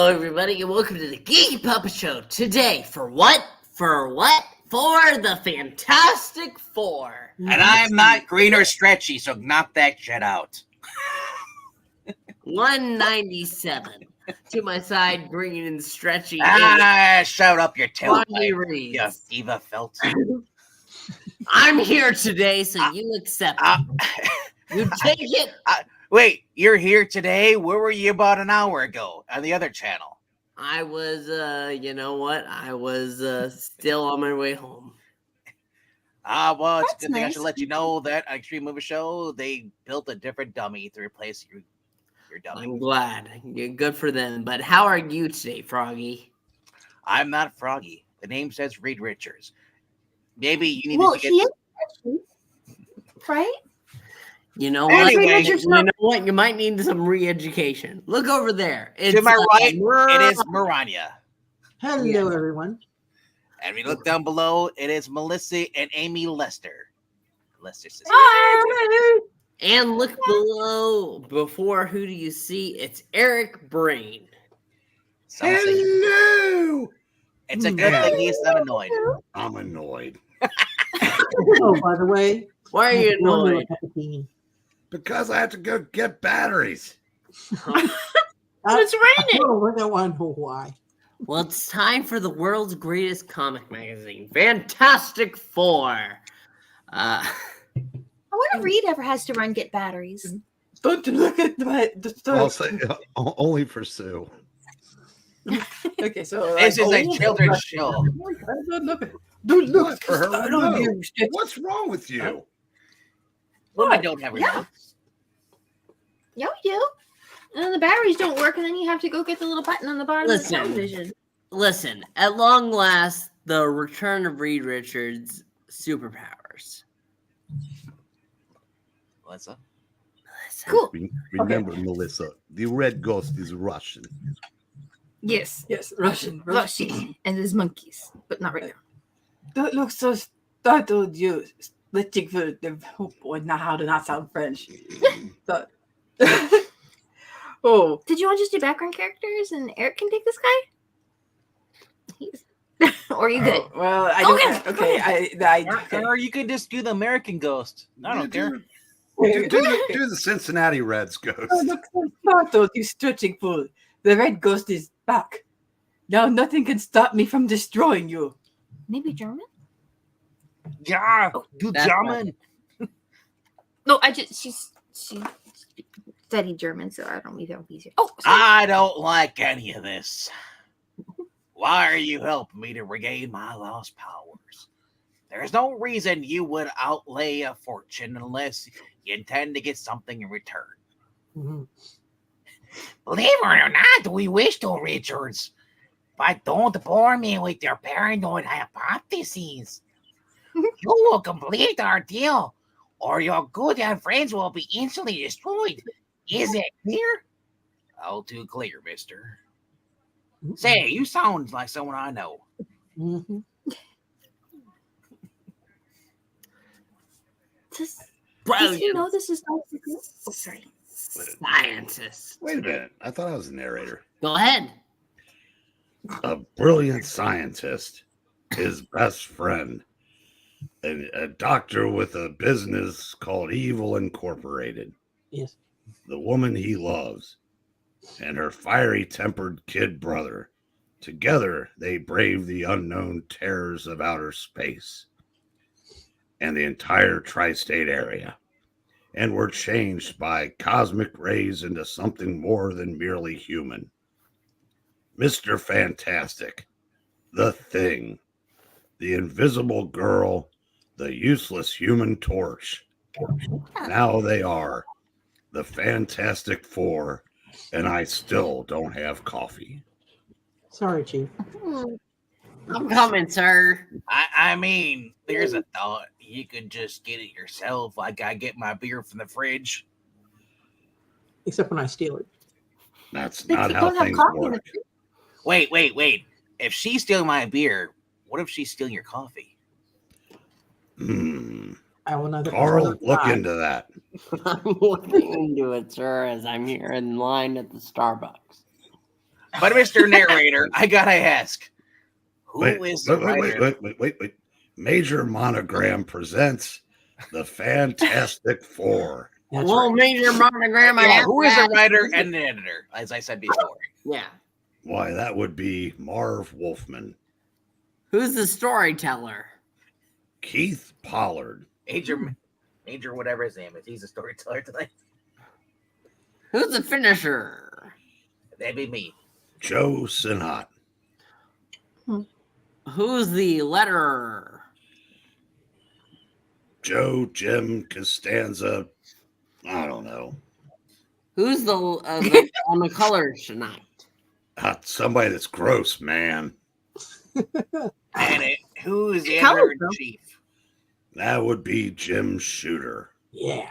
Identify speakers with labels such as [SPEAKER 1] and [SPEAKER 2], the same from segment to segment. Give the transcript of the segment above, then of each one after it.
[SPEAKER 1] Hello, everybody, and welcome to the Geeky Puppet Show. Today, for what? For the Fantastic Four.
[SPEAKER 2] And I'm not green or stretchy, so knock that shit out.
[SPEAKER 1] 197. To my side, green and stretchy.
[SPEAKER 2] Shout up your tail.
[SPEAKER 1] You
[SPEAKER 2] diva felt.
[SPEAKER 1] I'm here today, so you accept it. You take it.
[SPEAKER 2] Wait, you're here today? Where were you about an hour ago on the other channel?
[SPEAKER 1] I was, you know what? I was still on my way home.
[SPEAKER 2] Well, it's
[SPEAKER 3] That's
[SPEAKER 2] a good thing I
[SPEAKER 3] nice.
[SPEAKER 2] should let you know that on Extreme Movie Show, they built a different dummy to replace your dummy.
[SPEAKER 1] I'm glad. You're good for them. But how are you today, Froggy?
[SPEAKER 2] I'm not Froggy. The name says Reed Richards. Maybe you need to get...
[SPEAKER 3] he is, right?
[SPEAKER 1] You know
[SPEAKER 2] Anyway,
[SPEAKER 1] what? You know what? You might need some re-education. Look over there.
[SPEAKER 2] To my right, it is Maranya.
[SPEAKER 4] Hello, everyone.
[SPEAKER 2] And we look down below, it is Melissa and Amy Lester. Lester's sister.
[SPEAKER 1] And look below, before who do you see? It's Eric Brain.
[SPEAKER 4] Hello.
[SPEAKER 2] It's a good thing he's not annoyed.
[SPEAKER 4] I'm annoyed. Oh, by the way,
[SPEAKER 1] Why are you annoyed?
[SPEAKER 4] because I have to go get batteries.
[SPEAKER 3] It's raining.
[SPEAKER 4] I don't want to know why.
[SPEAKER 1] Well, it's time for the world's greatest comic magazine, Fantastic Four.
[SPEAKER 3] I wonder if Reed ever has to run get batteries.
[SPEAKER 5] Don't look at
[SPEAKER 4] I'll say only for Sue.
[SPEAKER 5] Okay, so
[SPEAKER 2] This is a children's show.
[SPEAKER 5] Don't look
[SPEAKER 4] What, for her?
[SPEAKER 5] I don't
[SPEAKER 4] No.
[SPEAKER 5] give shit.
[SPEAKER 4] What's wrong with you?
[SPEAKER 2] Women don't have
[SPEAKER 3] Yeah.
[SPEAKER 2] remotes.
[SPEAKER 3] Yeah, we do. And then the batteries don't work, and then you have to go get the little button on the bottom of the
[SPEAKER 1] Listen.
[SPEAKER 3] television.
[SPEAKER 1] Listen, at long last, the return of Reed Richards' superpowers.
[SPEAKER 2] What's up?
[SPEAKER 1] Listen,
[SPEAKER 3] Cool.
[SPEAKER 4] Remember, Melissa, the red ghost is Russian.
[SPEAKER 3] Yes.
[SPEAKER 5] Yes, Russian.
[SPEAKER 3] Russian. And there's monkeys, but not right now.
[SPEAKER 5] Don't look so startled, you splitting for the boy. Now how to not sound French. So- oh,
[SPEAKER 3] Did you want to just do background characters, and Eric can take this guy? Or are you good?
[SPEAKER 5] oh, well, I don't.
[SPEAKER 3] Okay.
[SPEAKER 5] Okay,
[SPEAKER 2] Or you could just do the American Ghost. I don't care.
[SPEAKER 4] Do the Cincinnati Reds ghost.
[SPEAKER 5] Oh, look so startled, you stretching fool. The red ghost is back. Now nothing can stop me from destroying you.
[SPEAKER 3] Maybe German?
[SPEAKER 2] Yeah, do
[SPEAKER 1] That's
[SPEAKER 2] German.
[SPEAKER 3] No, she studied German, so I don't think that would be easier. Oh, sorry.
[SPEAKER 2] I don't like any of this. Why are you helping me to regain my lost powers? There's no reason you would outlay a fortune unless you intend to get something in return.
[SPEAKER 4] Mhm.
[SPEAKER 2] Believe it or not, we wish to, Richards. But don't bore me with your paranoid hypotheses. You will complete our deal, or your good and friends will be instantly destroyed. Is it clear? All too clear, mister. Say, you sound like someone I know.
[SPEAKER 4] Mhm.
[SPEAKER 3] Does he
[SPEAKER 1] brilliant
[SPEAKER 3] know this is not the group? Oh, sorry.
[SPEAKER 1] scientists.
[SPEAKER 4] Wait a minute. I thought I was the narrator.
[SPEAKER 1] Go ahead.
[SPEAKER 4] A brilliant scientist, his best friend, a doctor with a business called Evil Incorporated.
[SPEAKER 5] Yes.
[SPEAKER 4] The woman he loves, and her fiery-tempered kid brother. Together, they brave the unknown terrors of outer space and the entire tri-state area, and were changed by cosmic rays into something more than merely human. Mr. Fantastic, the Thing, the Invisible Girl, the useless Human Torch. Now they are the Fantastic Four, and I still don't have coffee.
[SPEAKER 6] Sorry, Chief.
[SPEAKER 1] I'm coming, sir.
[SPEAKER 2] I mean, there's a thought. You could just get it yourself, like I get my beer from the fridge.
[SPEAKER 6] Except when I steal it.
[SPEAKER 4] That's
[SPEAKER 3] But
[SPEAKER 4] not
[SPEAKER 3] you
[SPEAKER 4] how
[SPEAKER 3] don't have
[SPEAKER 4] things
[SPEAKER 3] coffee in the
[SPEAKER 4] work.
[SPEAKER 2] Wait. If she's stealing my beer, what if she's stealing your coffee?
[SPEAKER 6] I will not.
[SPEAKER 4] Carl, look into that.
[SPEAKER 1] I'm looking into it, sir, as I'm here in line at the Starbucks.
[SPEAKER 2] But Mr. Narrator, I gotta ask, who
[SPEAKER 4] Wait,
[SPEAKER 2] is the writer?
[SPEAKER 4] wait. Major Monogram presents the Fantastic Four.
[SPEAKER 6] That's
[SPEAKER 1] Well,
[SPEAKER 6] right.
[SPEAKER 1] major monogram. I
[SPEAKER 2] Yeah,
[SPEAKER 1] have
[SPEAKER 2] who
[SPEAKER 1] to
[SPEAKER 2] is the
[SPEAKER 1] ask.
[SPEAKER 2] writer and the editor? As I said before.
[SPEAKER 1] Yeah.
[SPEAKER 4] Why, that would be Marv Wolfman.
[SPEAKER 1] Who's the storyteller?
[SPEAKER 4] Keith Pollard.
[SPEAKER 2] Major, whatever his name is. He's a storyteller tonight.
[SPEAKER 1] Who's the finisher?
[SPEAKER 2] That'd be me.
[SPEAKER 4] Joe Sinnott.
[SPEAKER 1] Who's the letterer?
[SPEAKER 4] Joe Jim Costanza. I don't know.
[SPEAKER 1] Who's the on the colors tonight?
[SPEAKER 4] Somebody that's gross, man.
[SPEAKER 2] And who is the
[SPEAKER 3] Color,
[SPEAKER 2] editor in
[SPEAKER 3] bro.
[SPEAKER 2] chief?
[SPEAKER 4] That would be Jim Shooter.
[SPEAKER 6] Yeah.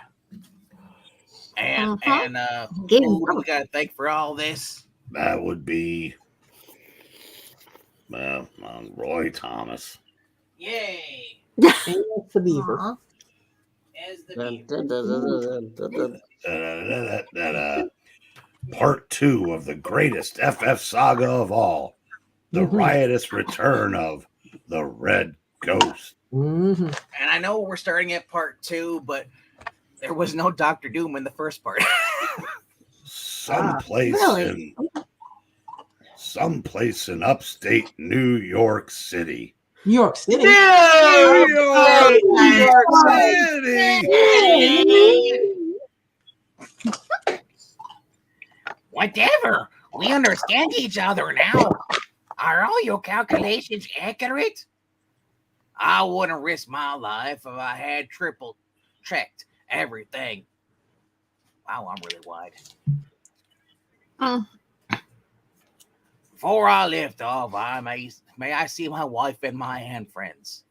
[SPEAKER 2] And
[SPEAKER 3] Game
[SPEAKER 2] who do we gotta thank for all this?
[SPEAKER 4] That would be Roy Thomas.
[SPEAKER 2] Yay!
[SPEAKER 6] And that's the beaver.
[SPEAKER 3] Aw.
[SPEAKER 2] As the
[SPEAKER 4] Part 2 of the greatest FF saga of all. The
[SPEAKER 6] Mhm.
[SPEAKER 4] riotous return of the Red Ghost.
[SPEAKER 6] Mm-hmm.
[SPEAKER 2] And I know we're starting at part 2, but there was no Doctor Doom in the first part.
[SPEAKER 4] Someplace in upstate New York City.
[SPEAKER 6] New York City.
[SPEAKER 4] New
[SPEAKER 6] York
[SPEAKER 2] Whatever. We understand each other now. Are all your calculations accurate? I wouldn't risk my life if I had triple checked everything. Wow, I'm really wide.
[SPEAKER 3] Oh.
[SPEAKER 2] Before I lift off, may I see my wife and my hand friends?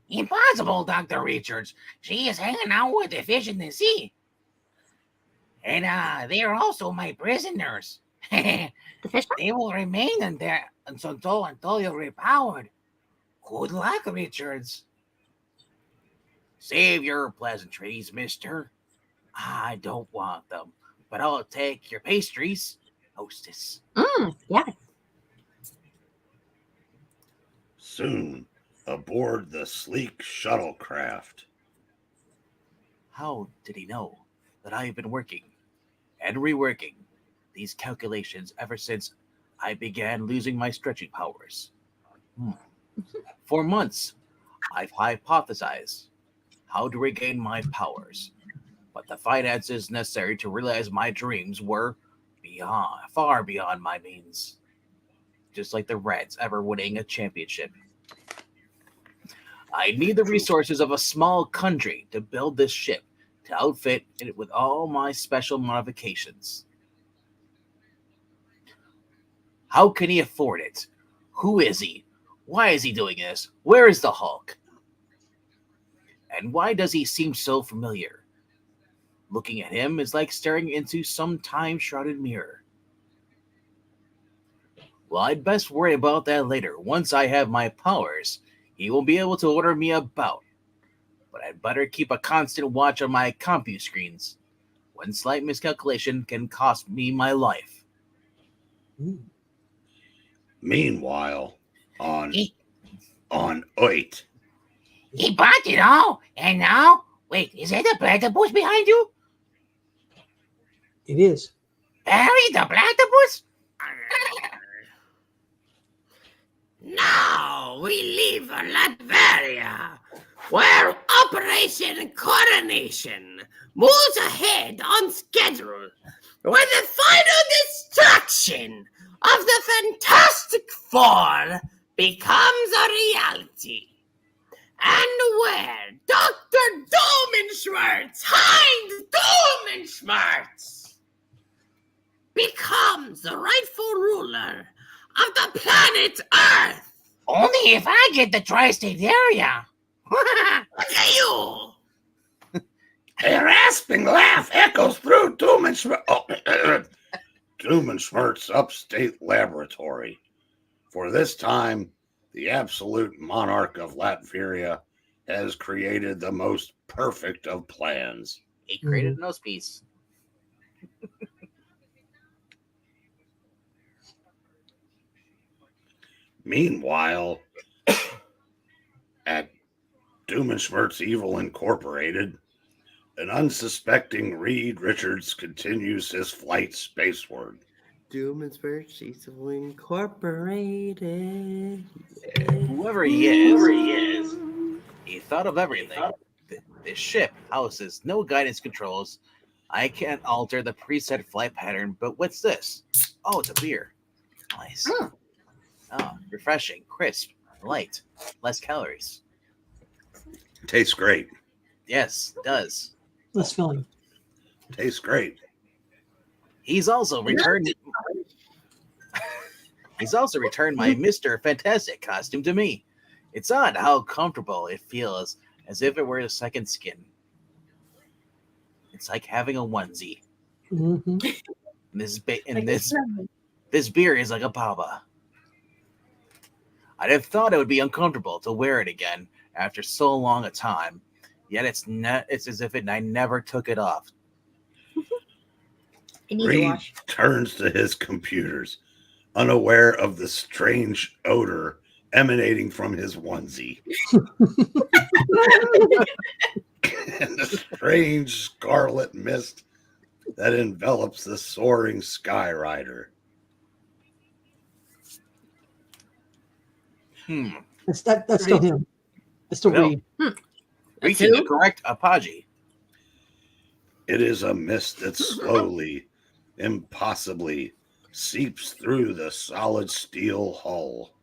[SPEAKER 2] Impossible, Dr. Richards. She is hanging out with the fish in the sea. And they are also my prisoners.
[SPEAKER 3] The fish?
[SPEAKER 2] They will remain in there until you're repowered. Good luck, Richards. Save your pleasantries, mister. I don't want them, but I'll take your pastries, hostess.
[SPEAKER 3] Yeah.
[SPEAKER 4] Soon, aboard the sleek shuttlecraft.
[SPEAKER 2] How did he know that I have been working and reworking these calculations ever since I began losing my stretching powers? For months, I've hypothesized how to regain my powers, but the finances necessary to realize my dreams were far beyond my means. Just like the Reds ever winning a championship. I need the resources of a small country to build this ship, to outfit it with all my special modifications. How can he afford it? Who is he? Why is he doing this? Where is the Hulk? And why does he seem so familiar? Looking at him is like staring into some time-shrouded mirror. Well, I'd best worry about that later. Once I have my powers, he will be able to order me about. But I'd better keep a constant watch on my compu screens. One slight miscalculation can cost me my life.
[SPEAKER 4] Meanwhile, on
[SPEAKER 2] He
[SPEAKER 4] Oit.
[SPEAKER 2] bought it all, and now, wait, is that the platypus behind you?
[SPEAKER 6] It is.
[SPEAKER 2] Barry the platypus?
[SPEAKER 1] Now we leave Latveria, where Operation Coronation moves ahead on schedule, where the final destruction of the Fantastic Four becomes a reality, and where Dr. Domenschmerz, Heinz Domenschmerz, becomes the rightful ruler of the planet Earth.
[SPEAKER 2] Only if I get the tri-state area.
[SPEAKER 1] Look at you!
[SPEAKER 4] A rasping laugh echoes through Domenschmertz's upstate laboratory. For this time, the absolute monarch of Latveria has created the most perfect of plans.
[SPEAKER 2] He created a nose piece.
[SPEAKER 4] Meanwhile, at Doomensmirt's Evil Incorporated, an unsuspecting Reed Richards continues his flight spaceward.
[SPEAKER 1] Doomensburg, she's Incorporated.
[SPEAKER 7] Whoever he is, he thought of everything. This ship houses no guidance controls. I can't alter the preset flight pattern, but what's this? Oh, it's a beer. Nice. Oh, refreshing, crisp, light, less calories.
[SPEAKER 4] Tastes great.
[SPEAKER 7] Yes, it does.
[SPEAKER 6] Less filling.
[SPEAKER 4] Tastes great.
[SPEAKER 7] He's also returned. He's also returned my Mr. Fantastic costume to me. It's odd how comfortable it feels, as if it were a second skin. It's like having a onesie.
[SPEAKER 6] Mm-hmm.
[SPEAKER 7] This beer is like a baba. I'd have thought it would be uncomfortable to wear it again after so long a time. Yet it's as if I never took it off.
[SPEAKER 4] Reed turns to his computers, unaware of the strange odor emanating from his onesie. And the strange scarlet mist that envelops the soaring Skyrider.
[SPEAKER 6] That's still him. That's still Reed.
[SPEAKER 7] Reaching the correct apology.
[SPEAKER 4] It is a mist that slowly, impossibly seeps through the solid steel hull.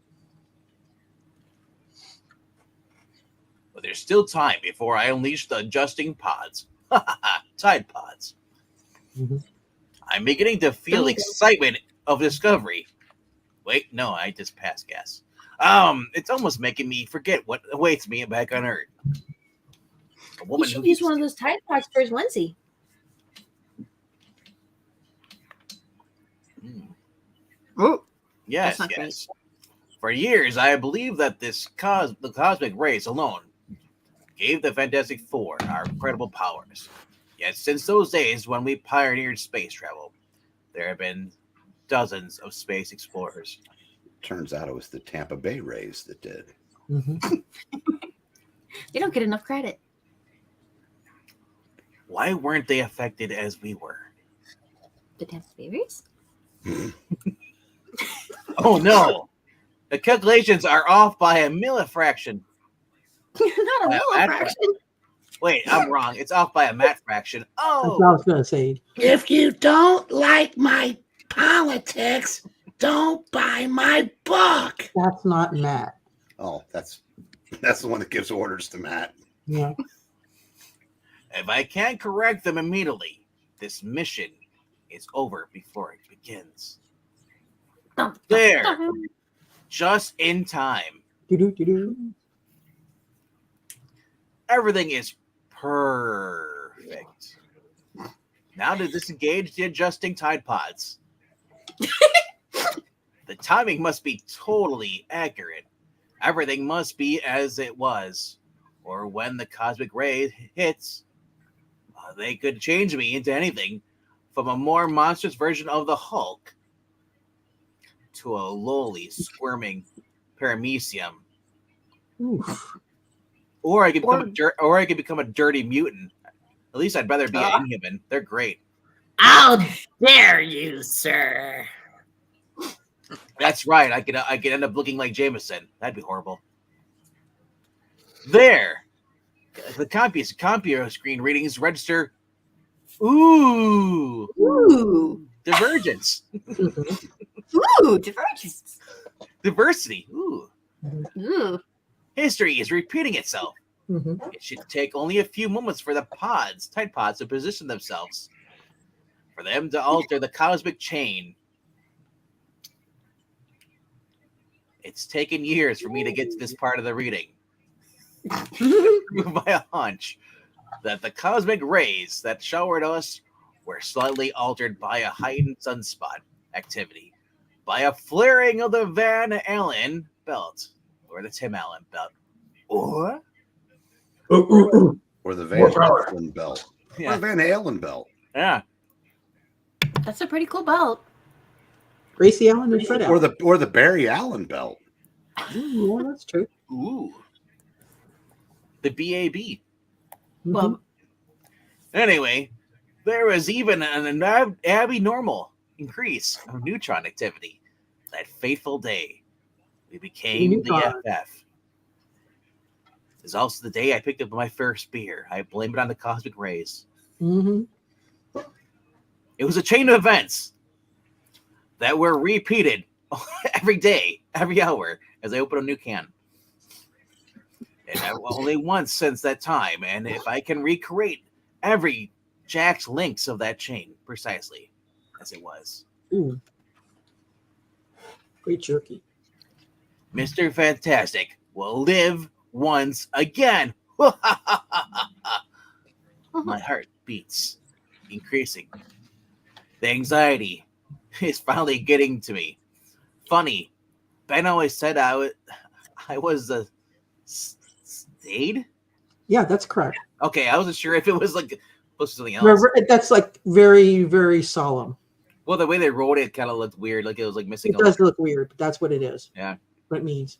[SPEAKER 7] But there's still time before I unleash the adjusting pods. Tide pods.
[SPEAKER 6] Mm-hmm.
[SPEAKER 7] I'm beginning to feel excitement of discovery. Wait, no, I just passed gas. It's almost making me forget what awaits me back on Earth. A woman
[SPEAKER 3] You
[SPEAKER 7] who
[SPEAKER 3] should use one of those Tide Pods for his onesie.
[SPEAKER 5] Oh,
[SPEAKER 7] Yes,
[SPEAKER 3] That's not
[SPEAKER 7] yes. For years, I believed that the cosmic rays alone gave the Fantastic Four our incredible powers. Yet since those days when we pioneered space travel, there have been dozens of space explorers.
[SPEAKER 4] Turns out it was the Tampa Bay Rays that did.
[SPEAKER 6] Mm-hmm.
[SPEAKER 3] They don't get enough credit.
[SPEAKER 7] Why weren't they affected as we were?
[SPEAKER 3] The Tampa Bay Rays?
[SPEAKER 7] Oh no! The calculations are off by a millifraction.
[SPEAKER 3] Not a
[SPEAKER 7] By a
[SPEAKER 3] millifraction.
[SPEAKER 7] Wait, I'm wrong. It's off by a mat fraction.
[SPEAKER 6] That's what I
[SPEAKER 7] Oh!
[SPEAKER 6] was going to say.
[SPEAKER 2] If you don't like my politics, don't buy my book.
[SPEAKER 6] That's not Matt.
[SPEAKER 4] Oh, that's the one that gives orders to Matt.
[SPEAKER 6] Yeah.
[SPEAKER 7] If I can't correct them immediately, this mission is over before it begins. There! Just in time.
[SPEAKER 6] Do-do-do-do.
[SPEAKER 7] Everything is perfect. Now to disengage the adjusting Tide Pods. The timing must be totally accurate. Everything must be as it was. Or when the cosmic ray hits, they could change me into anything from a more monstrous version of the Hulk to a lowly, squirming paramecium.
[SPEAKER 6] Oof.
[SPEAKER 7] Or I could become a dirty mutant. At least I'd rather be an Inhuman. They're great.
[SPEAKER 1] How dare you, sir?
[SPEAKER 7] That's right. I could end up looking like Jameson. That'd be horrible. There, the computer screen readings register. Ooh, divergence.
[SPEAKER 3] Ooh, divergence.
[SPEAKER 7] Diversity. Ooh,
[SPEAKER 3] Ooh.
[SPEAKER 7] history is repeating itself.
[SPEAKER 6] Mm-hmm.
[SPEAKER 7] It should take only a few moments for the Tide Pods to position themselves, for them to alter the cosmic chain. It's taken years for me to get to this part of the reading. Prove my hunch that the cosmic rays that showered us were slightly altered by a heightened sunspot activity, by a flaring of the Van Allen belt, or the Tim Allen belt, or
[SPEAKER 4] Or the Van Halen belt.
[SPEAKER 7] Yeah.
[SPEAKER 4] Or Van Halen belt.
[SPEAKER 7] yeah,
[SPEAKER 3] That's a pretty cool belt.
[SPEAKER 6] Gracie Allen and Fred Allen.
[SPEAKER 4] Or the Barry Allen belt.
[SPEAKER 6] Yeah, that's true.
[SPEAKER 7] Ooh. The BAB.
[SPEAKER 6] Mhm.
[SPEAKER 7] Anyway, there was even an abnormal increase of neutron activity that fateful day. We became the
[SPEAKER 6] Neutron.
[SPEAKER 7] FF. It's also the day I picked up my first beer. I blame it on the cosmic rays.
[SPEAKER 6] Mhm.
[SPEAKER 7] It was a chain of events that were repeated every day, every hour, as I open a new can. And only once since that time. And if I can recreate every Jack's links of that chain precisely as it was,
[SPEAKER 6] Ooh. Great jerky.
[SPEAKER 7] Mr. Fantastic will live once again. My heart beats, increasing. The anxiety is finally getting to me. Funny, Ben always said I was a stayed.
[SPEAKER 6] Yeah, that's correct.
[SPEAKER 7] Okay, I wasn't sure if it was like supposed to something else.
[SPEAKER 6] That's like very, very solemn.
[SPEAKER 7] Well, the way they wrote it kind of looked weird, like it was like missing.
[SPEAKER 6] It does look weird, but that's what it is.
[SPEAKER 7] Yeah,
[SPEAKER 6] what it means.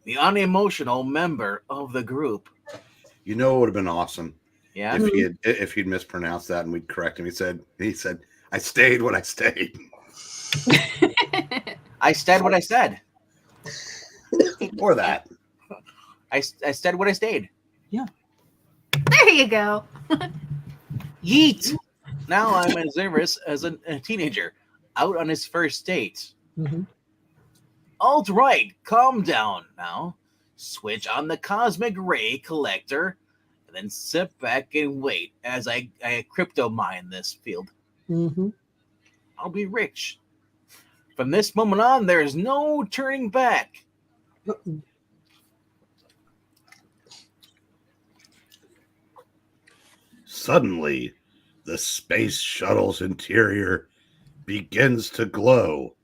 [SPEAKER 7] The unemotional member of the group.
[SPEAKER 4] You know, it would have been awesome.
[SPEAKER 7] Yeah,
[SPEAKER 4] if he'd mispronounced that and we'd correct him. He said, "I stayed when I stayed."
[SPEAKER 7] I said what I said.
[SPEAKER 4] Or that.
[SPEAKER 7] I said what I stayed.
[SPEAKER 6] Yeah.
[SPEAKER 3] There you go.
[SPEAKER 7] Yeet. Now I'm as nervous as a teenager out on his first date.
[SPEAKER 6] Mm-hmm.
[SPEAKER 7] Alt right, calm down now. Switch on the cosmic ray collector, and then sit back and wait as I crypto mine this field.
[SPEAKER 6] Mm-hmm.
[SPEAKER 7] I'll be rich. From this moment on, there is no turning back.
[SPEAKER 4] Suddenly, the space shuttle's interior begins to glow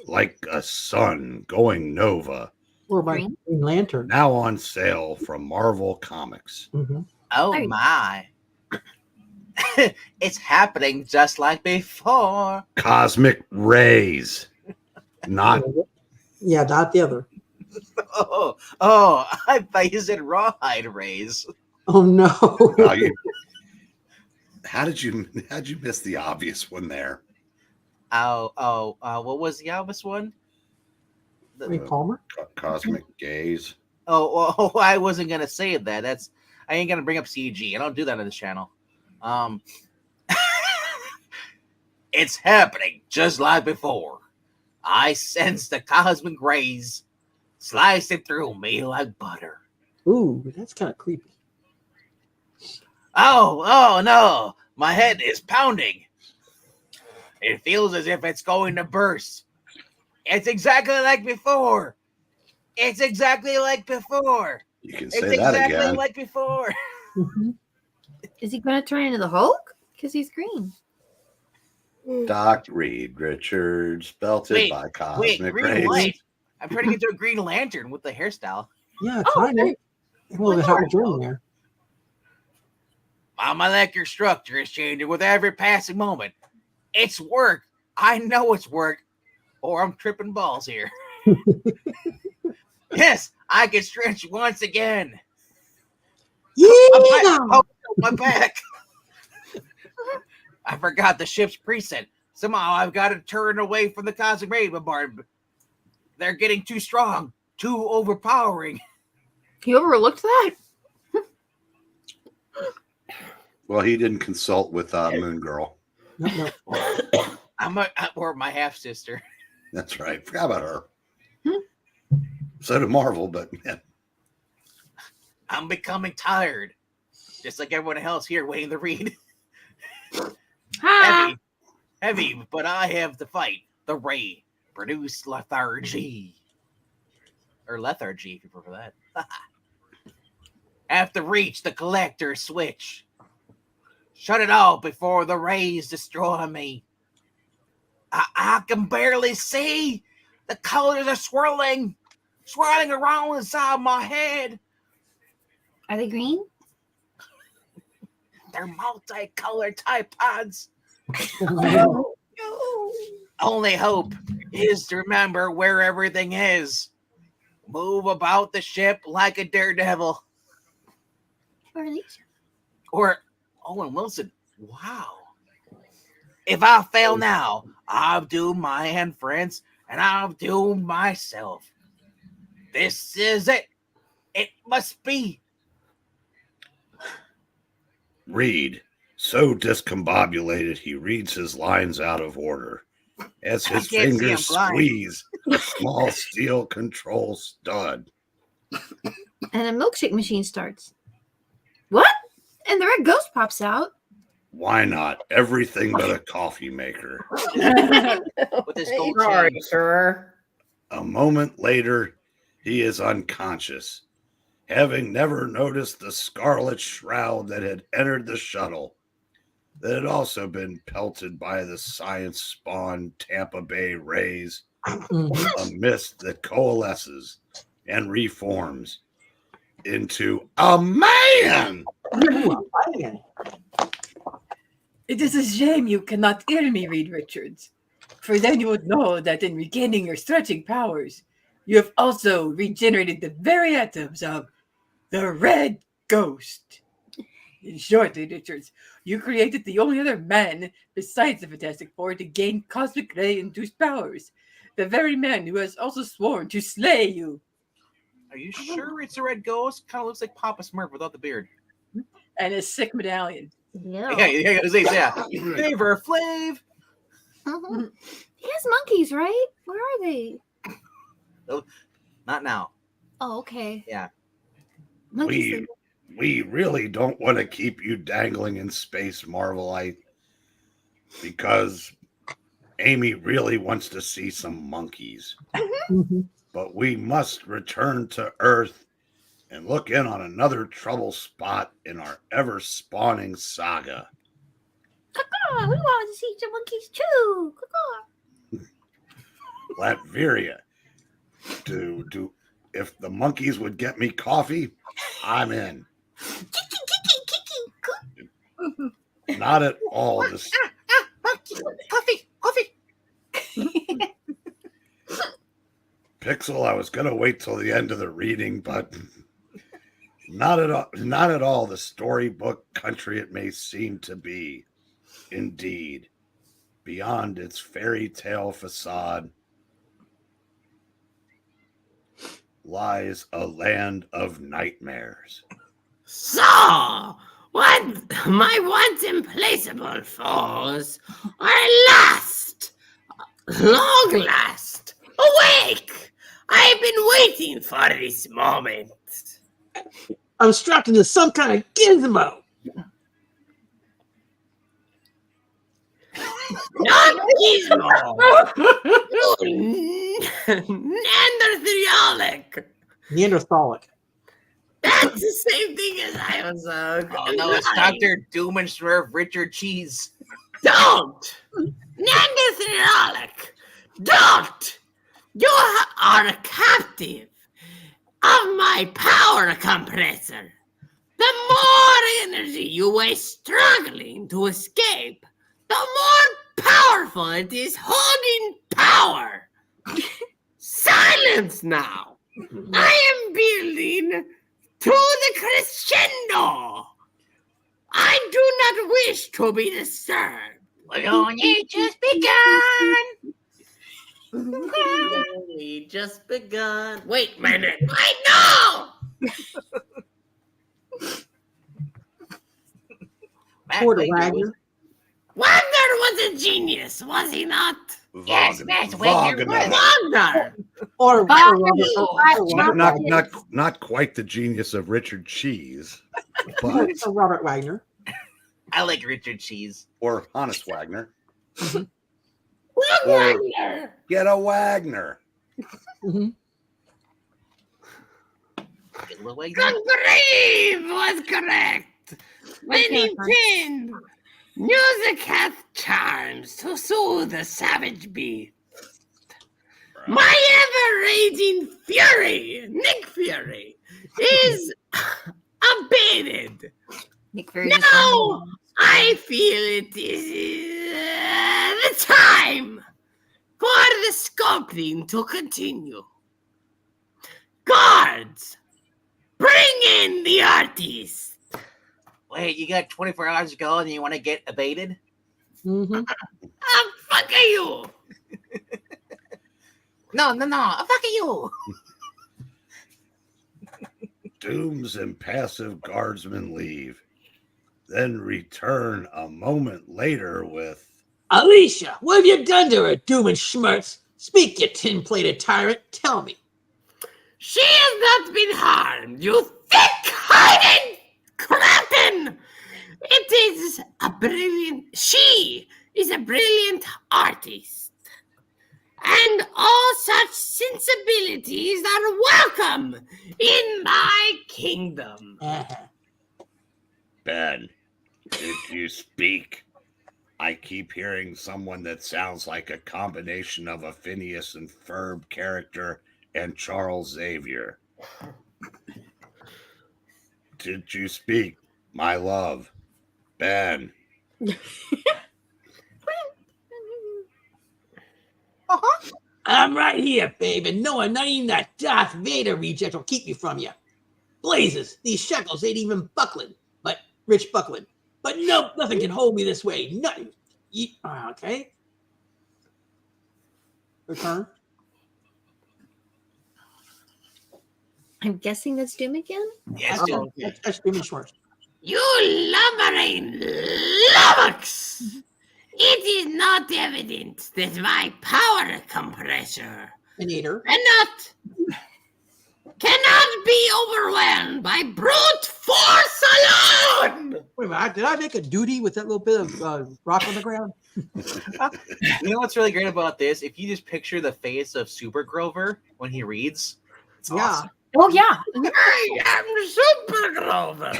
[SPEAKER 4] like a sun going nova.
[SPEAKER 6] Or by Green Lantern.
[SPEAKER 4] Now on sale from Marvel Comics.
[SPEAKER 6] Mm-hmm.
[SPEAKER 7] Oh my. It's happening just like before.
[SPEAKER 4] Cosmic rays. Not
[SPEAKER 6] not the other.
[SPEAKER 7] Oh, I thought you said rawhide rays.
[SPEAKER 6] Oh no.
[SPEAKER 4] How did you miss the obvious one there?
[SPEAKER 7] What was the obvious one?
[SPEAKER 6] Palmer?
[SPEAKER 4] Cosmic gaze.
[SPEAKER 7] Oh, I wasn't gonna say that. I ain't gonna bring up CG. I don't do that on this channel. It's happening just like before. I sense the cosmic rays slicing through me like butter.
[SPEAKER 6] Ooh, that's kind of creepy.
[SPEAKER 7] Oh no! My head is pounding. It feels as if it's going to burst. It's exactly like before. It's exactly like before.
[SPEAKER 4] You can say
[SPEAKER 7] it's
[SPEAKER 4] that
[SPEAKER 7] exactly
[SPEAKER 4] again.
[SPEAKER 7] like before.
[SPEAKER 6] Mm-hmm.
[SPEAKER 3] Is he going to turn into the Hulk? Because he's green.
[SPEAKER 4] Doc Reed Richards, belted by cosmic
[SPEAKER 7] green
[SPEAKER 4] rays.
[SPEAKER 7] light. I'm turning into a Green Lantern with the hairstyle.
[SPEAKER 6] Yeah, kind of. Well, the Howard Jordan there.
[SPEAKER 7] My molecular structure is changing with every passing moment. It's work. I know it's work, or I'm tripping balls here. Yes, I can stretch once again.
[SPEAKER 6] Yeah.
[SPEAKER 7] My back. I forgot the ship's preset. Somehow I've got to turn away from the cosmic ray bombardment. They're getting too strong, too overpowering.
[SPEAKER 3] He overlooked that?
[SPEAKER 4] Well, he didn't consult with Moon Girl.
[SPEAKER 6] No.
[SPEAKER 7] Or my half sister.
[SPEAKER 4] That's right. Forgot about her. So did Marvel, but man.
[SPEAKER 7] I'm becoming tired. Just like everyone else here waiting to read. Heavy, but I have to fight. The ray produce lethargy. Or lethargy, if you prefer that. Have to reach the collector switch. Shut it off before the rays destroy me. I can barely see. The colors are swirling around inside my head.
[SPEAKER 3] Are they green?
[SPEAKER 7] They're multicolored Tide Pods.
[SPEAKER 3] No.
[SPEAKER 7] Only hope is to remember where everything is. Move about the ship like a daredevil.
[SPEAKER 3] Or Alicia.
[SPEAKER 7] Or Owen Wilson. Wow. If I fail now, I'll do my and friends, and I'll do myself. This is it. It must be.
[SPEAKER 4] Reed, so discombobulated he reads his lines out of order as his
[SPEAKER 7] can't see,
[SPEAKER 4] fingers
[SPEAKER 7] I'm blind.
[SPEAKER 4] squeeze a small steel control stud.
[SPEAKER 3] And a milkshake machine starts. What? And the red ghost pops out.
[SPEAKER 4] Why not? Everything but a coffee maker.
[SPEAKER 7] With his gold chain.
[SPEAKER 1] sir.
[SPEAKER 4] A moment later, he is unconscious, having never noticed the scarlet shroud that had entered the shuttle, that had also been pelted by the science-spawned Tampa Bay rays, a mist that coalesces and reforms into a man.
[SPEAKER 5] It is a shame you cannot hear me, Reed Richards, for then you would know that in regaining your stretching powers, you have also regenerated the very atoms of the Red Ghost. In short, Reed Richards, you created the only other man besides the Fantastic Four to gain cosmic ray-induced powers, the very man who has also sworn to slay you.
[SPEAKER 7] Are you sure it's a red ghost? Kind of looks like Papa Smurf without the beard.
[SPEAKER 5] And a sick medallion.
[SPEAKER 3] Yeah.
[SPEAKER 7] Yeah, Flavor Flav.
[SPEAKER 3] Mhm. He has monkeys, right? Where are they?
[SPEAKER 7] Not now.
[SPEAKER 3] Oh, okay.
[SPEAKER 7] Yeah.
[SPEAKER 3] Monkeys.
[SPEAKER 4] We really don't want to keep you dangling in space, Marvelite, because Amy really wants to see some monkeys. But we must return to Earth and look in on another trouble spot in our ever-spawning saga.
[SPEAKER 3] Oh, we want to see some monkeys too.
[SPEAKER 4] Latveria. Do if the monkeys would get me coffee, I'm in. Not at all. This
[SPEAKER 7] Coffee.
[SPEAKER 4] Pixel, I was gonna wait till the end of the reading, but not at all the storybook country it may seem to be. Indeed, beyond its fairy tale facade lies a land of nightmares.
[SPEAKER 1] So, what my once implacable foes are long last, awake. I've been waiting for this moment.
[SPEAKER 6] I'm strapped into some kind of gizmo.
[SPEAKER 1] Not gizmo. Neanderthalic.
[SPEAKER 6] Neanderthalic.
[SPEAKER 1] That's the same thing as I was.
[SPEAKER 7] Oh no, it's Dr. Doom and Smurf Richard Cheese.
[SPEAKER 1] Don't! Neanderthalic! Don't! You are a captive of my power compressor. The more energy you waste struggling to escape, the more powerful it is holding power. Silence now! I am building to the crescendo. I do not wish to be disturbed.
[SPEAKER 2] We only just begun.
[SPEAKER 1] We just begun. Wait a minute. I know.
[SPEAKER 6] Porter Wagner.
[SPEAKER 1] Wagner was a genius, was he not?
[SPEAKER 2] Yes, that's Wagner was.
[SPEAKER 1] Wagner.
[SPEAKER 6] Or
[SPEAKER 4] Not quite the genius of Richard Cheese, but
[SPEAKER 6] Robert Wagner.
[SPEAKER 7] I like Richard Cheese.
[SPEAKER 4] or Hannes Wagner.
[SPEAKER 1] Wagner.
[SPEAKER 4] Get a Wagner.
[SPEAKER 6] Mhm.
[SPEAKER 1] Congreve was correct. When he pinned, music hath charms to soothe the savage beast. My ever-raging fury, Nick Fury, is abated.
[SPEAKER 3] Nick Fury.
[SPEAKER 1] Now I feel it is the time for the sculpting to continue. Guards, bring in the artist.
[SPEAKER 7] Wait, you got 24 hours to go and you want to get abated?
[SPEAKER 6] Mm-hmm.
[SPEAKER 1] Fuck you.
[SPEAKER 2] No. Fuck you.
[SPEAKER 4] Doom's impassive guardsmen leave, then return a moment later with,
[SPEAKER 6] Alicia, what have you done to her, Doom and Schmertz? Speak, you tin-plated tyrant. Tell me.
[SPEAKER 1] She has not been harmed, you thick-hearted cretin! She is a brilliant artist. And all such sensibilities are welcome in my kingdom.
[SPEAKER 4] Ben, did you speak? I keep hearing someone that sounds like a combination of a Phineas and Ferb character and Charles Xavier. Did you speak, my love? Ben.
[SPEAKER 6] I'm right here, babe, and no, not even that Darth Vader reject will keep me from you. Blazes, these shekels ain't even buckling, but rich buckling. But nope, nothing can hold me this way. Nothing. Okay. Return.
[SPEAKER 3] I'm guessing that's Doom again?
[SPEAKER 7] Yes,
[SPEAKER 6] That's Doom and Schmertz.
[SPEAKER 1] You lumbering lummox! It is not evident that my power compressor
[SPEAKER 6] An eater.
[SPEAKER 1] cannot be overwhelmed by brute force alone!
[SPEAKER 6] Wait a minute, did I make a duty with that little bit of rock on the ground?
[SPEAKER 7] You know what's really great about this? If you just picture the face of Super Grover when he reads, it's awesome.
[SPEAKER 3] Oh, yeah.
[SPEAKER 1] I am Super Grover!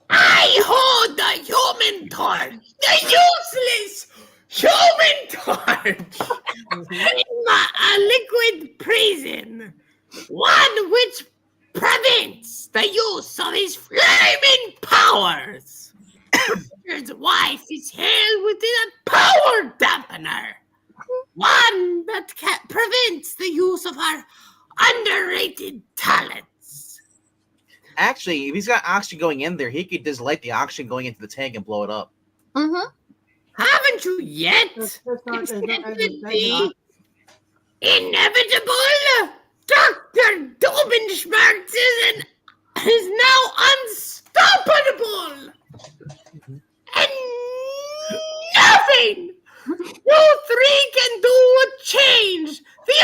[SPEAKER 1] I hold the human torch, the useless human torch, in a liquid prison, one which prevents the use of his flaming powers. His wife is held within a power dampener, one that prevents the use of her underrated talents.
[SPEAKER 7] Actually, if he's got oxygen going in there, he could just light the oxygen going into the tank and blow it up.
[SPEAKER 3] Mm-hmm.
[SPEAKER 1] Haven't you yet
[SPEAKER 6] That's not-
[SPEAKER 1] accepted
[SPEAKER 6] that's
[SPEAKER 1] the
[SPEAKER 6] not-
[SPEAKER 1] inevitable? Dr. Dobenschmerz is now unstoppable! And nothing you three can do would change the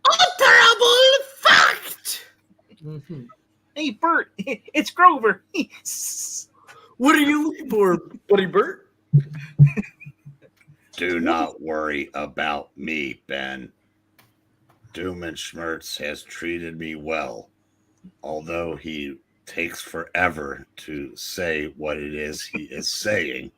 [SPEAKER 1] unalterable fact!
[SPEAKER 6] Mhm.
[SPEAKER 7] Hey, Bert, it's Grover.
[SPEAKER 8] What are you looking for, Buddy Bert?
[SPEAKER 4] Do not worry about me, Ben. Doom and Schmertz has treated me well, although he takes forever to say what it is he is saying.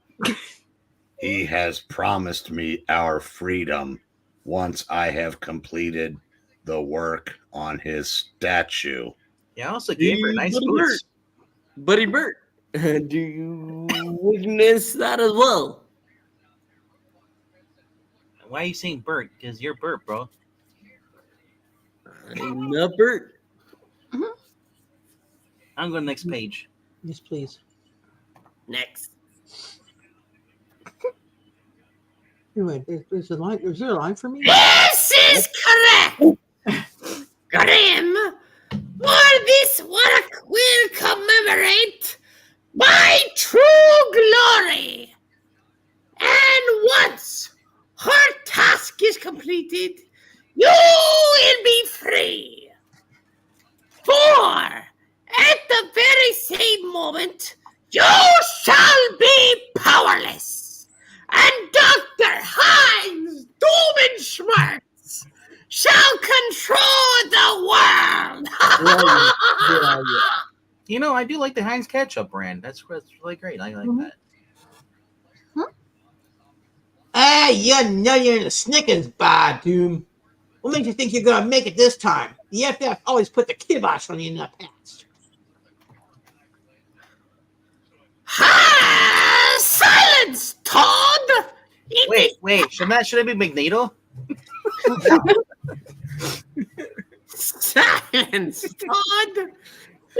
[SPEAKER 4] He has promised me our freedom once I have completed the work on his statue.
[SPEAKER 7] Yeah, I also gave her nice
[SPEAKER 8] Buddy
[SPEAKER 7] boots.
[SPEAKER 8] Buddy Bert, do you witness that as well?
[SPEAKER 7] Why are you saying Bert? Because you're Bert, bro.
[SPEAKER 8] I'm not Bert.
[SPEAKER 7] I'm going to the next page.
[SPEAKER 6] Yes, please.
[SPEAKER 1] Next.
[SPEAKER 6] Anyway, there's a line. Is there a line for me?
[SPEAKER 1] This is correct! Grim, for this work will commemorate my true glory. And once her task is completed, you will be free. For at the very same moment, you shall be powerless. And Dr. Heinz Dobenschmertz shall control the world.
[SPEAKER 6] Yeah.
[SPEAKER 7] You know, I do like the Heinz ketchup brand. That's really great. I like that.
[SPEAKER 6] Hey, you know you're in a Snickers bar, Doom. What makes you think you're gonna make it this time? The FF always put the kibosh on you in the past.
[SPEAKER 1] Ha! Silence, Todd!
[SPEAKER 7] Wait, shouldn't it be Magneto?
[SPEAKER 1] Silence, Todd!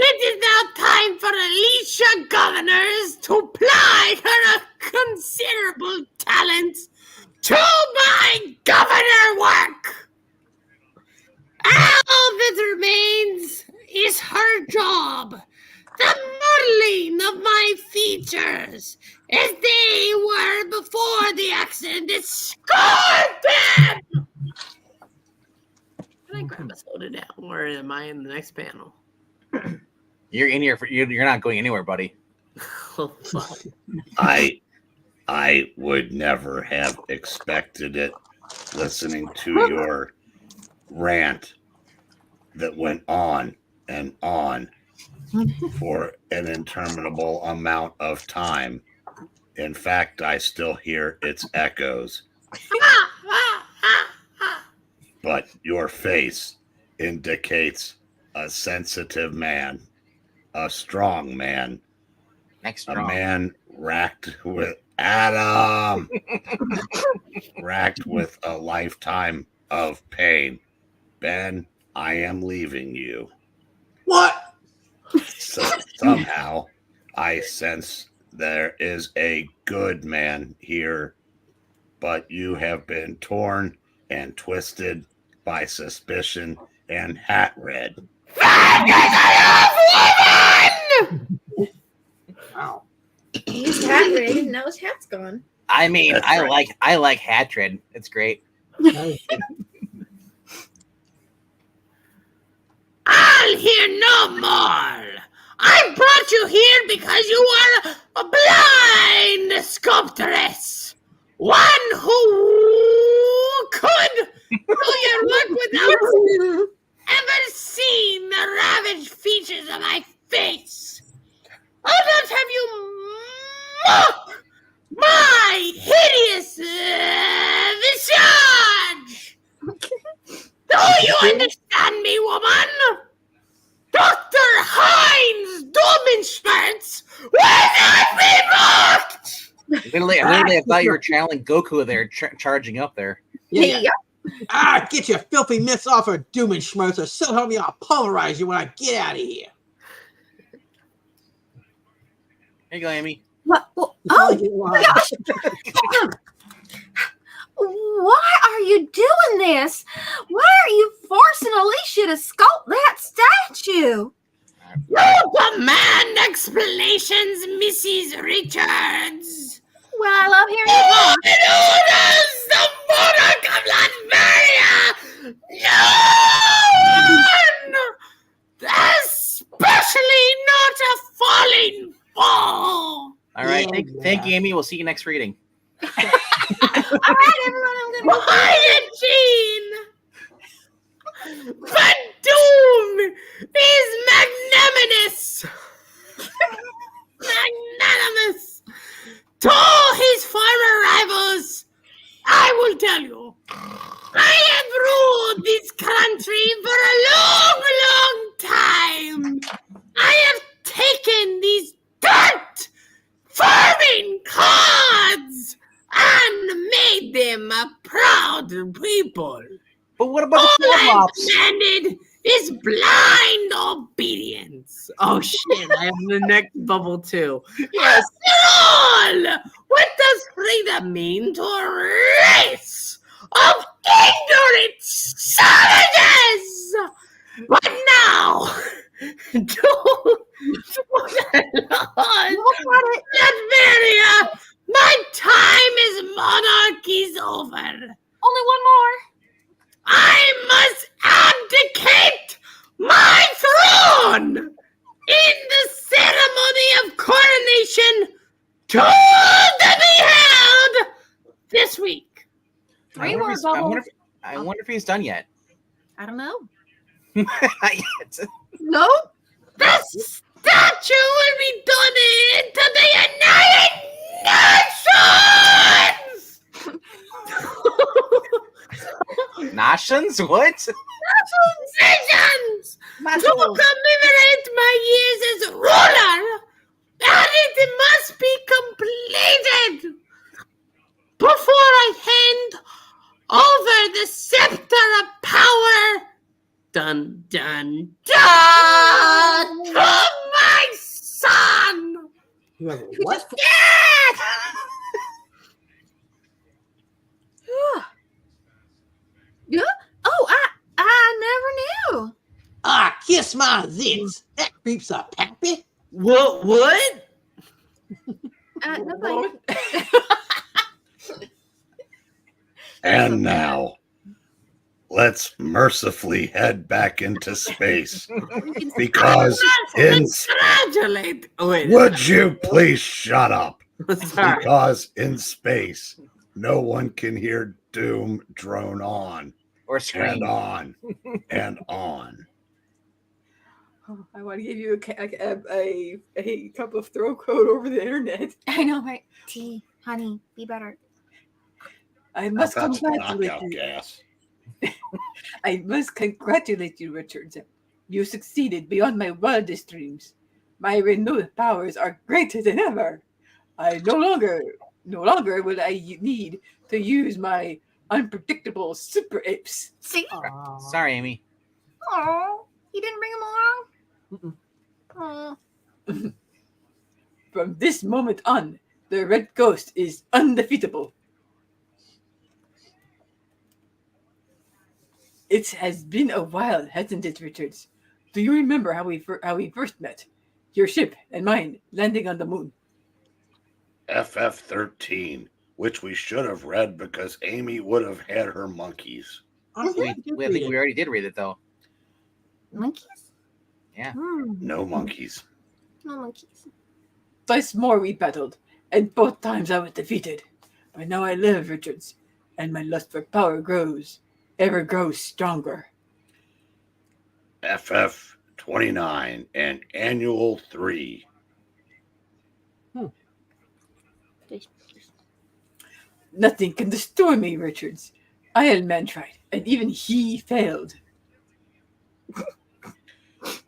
[SPEAKER 1] It is now time for Alicia Governors to ply her considerable talents to my governor work. All that remains is her job, the modeling of my features as they were before the accident that scarred them. Can I grab a soda now, or am I in the next panel?
[SPEAKER 7] You're in here. You're not going anywhere, buddy.
[SPEAKER 1] Oh, fuck.
[SPEAKER 4] I would never have expected it listening to your rant that went on and on for an interminable amount of time. In fact, I still hear its echoes. But your face indicates a sensitive man, a strong man, a man racked with Adam, racked with a lifetime of pain. Ben, I am leaving you.
[SPEAKER 6] What?
[SPEAKER 4] So somehow I sense there is a good man here, but you have been torn and twisted by suspicion and hat red.
[SPEAKER 6] Wow.
[SPEAKER 3] He's hat red, and now his hat's gone.
[SPEAKER 7] I mean,
[SPEAKER 4] That's
[SPEAKER 7] I
[SPEAKER 4] right.
[SPEAKER 7] like Hatred. It's great.
[SPEAKER 1] I'll hear no more. I brought you here because you are a blind sculptress. One who could do your work without ever seeing the ravaged features of my face. I'll not have you mock my hideous visage. Do you understand me, woman? Dr. Heinz Domenschmerz will not be mocked!
[SPEAKER 7] Literally, I thought you were channeling Goku there, charging up there.
[SPEAKER 6] Yeah. Get your filthy mitts off her, Doom and Schmerz, or so help me, I'll pulverize you when I get out of here.
[SPEAKER 7] Here you go, Amy.
[SPEAKER 3] What? Oh, why are you doing this? Why are you forcing Alicia to sculpt that statue?
[SPEAKER 1] You demand explanations, Mrs. Richards.
[SPEAKER 3] Well, I love hearing it.
[SPEAKER 1] The monarch of Latveria! No one! Especially not a falling foe!
[SPEAKER 7] All right, thank you, Amy. We'll see you next reading.
[SPEAKER 3] All right, everyone, I'm going to
[SPEAKER 1] Quiet, Jean! But Doom is magnanimous! Magnanimous! To his former rivals, I will tell you, I have ruled this country for a long, long time. I have taken these dirt farming cards and made them a proud people.
[SPEAKER 7] But what about
[SPEAKER 1] All
[SPEAKER 7] the
[SPEAKER 1] I've
[SPEAKER 7] Cyclops?
[SPEAKER 1] demanded is blind obedience. Oh shit, I have the next bubble too.
[SPEAKER 7] Yes.
[SPEAKER 1] After all, what does freedom mean to a race of ignorant savages? But now, Latveria, my time as monarchy's over.
[SPEAKER 3] Only one more.
[SPEAKER 1] I must abdicate my throne in the ceremony of coronation to be held this week.
[SPEAKER 3] Three more bubbles.
[SPEAKER 7] I wonder if he's done yet.
[SPEAKER 3] I don't know.
[SPEAKER 7] Not yet.
[SPEAKER 3] No?
[SPEAKER 1] The statue will be donated to the United Nations!
[SPEAKER 7] Nations? What?
[SPEAKER 1] Nations! To commemorate my years as ruler, and it must be completed before I hand over the scepter of power, dun dun dun, to my son.
[SPEAKER 6] You have
[SPEAKER 3] Who
[SPEAKER 6] what?
[SPEAKER 3] just- Yeah. Oh, I never knew.
[SPEAKER 6] Ah, kiss my zits. That creeps up, Pappy.
[SPEAKER 8] What?
[SPEAKER 3] Nothing.
[SPEAKER 4] And now, let's mercifully head back into space. Because in
[SPEAKER 1] Congratulate. Wait.
[SPEAKER 4] would you please shut up?
[SPEAKER 1] Sorry.
[SPEAKER 4] Because in space, no one can hear doom drone on
[SPEAKER 7] Or
[SPEAKER 4] and
[SPEAKER 7] scream.
[SPEAKER 4] on and on.
[SPEAKER 5] Oh, I want to give you a cup of throw code over the internet.
[SPEAKER 3] I know, right? Tea, honey, be better.
[SPEAKER 5] I must
[SPEAKER 4] That's
[SPEAKER 5] congratulate
[SPEAKER 4] knockout
[SPEAKER 5] you.
[SPEAKER 4] gas.
[SPEAKER 5] I must congratulate you, Richards. You succeeded beyond my wildest dreams. My renewed powers are greater than ever. I no longer will I need to use my unpredictable super apes.
[SPEAKER 3] See?
[SPEAKER 7] Sorry, Amy.
[SPEAKER 3] Oh, you didn't bring him along? Oh.
[SPEAKER 5] From this moment on, the Red Ghost is undefeatable. It has been a while, hasn't it, Richards? Do you remember how we first met? Your ship and mine landing on the moon.
[SPEAKER 4] FF13, which we should have read because Amy would have had her monkeys.
[SPEAKER 7] I think we already did read it, though.
[SPEAKER 3] Monkeys?
[SPEAKER 7] Yeah.
[SPEAKER 4] No monkeys.
[SPEAKER 3] No monkeys.
[SPEAKER 5] Twice more we battled, and both times I was defeated. But now I live, Richards, and my lust for power grows stronger.
[SPEAKER 4] FF29 and Annual 3.
[SPEAKER 5] Nothing can destroy me, Richards. Iron Man tried, and even he failed.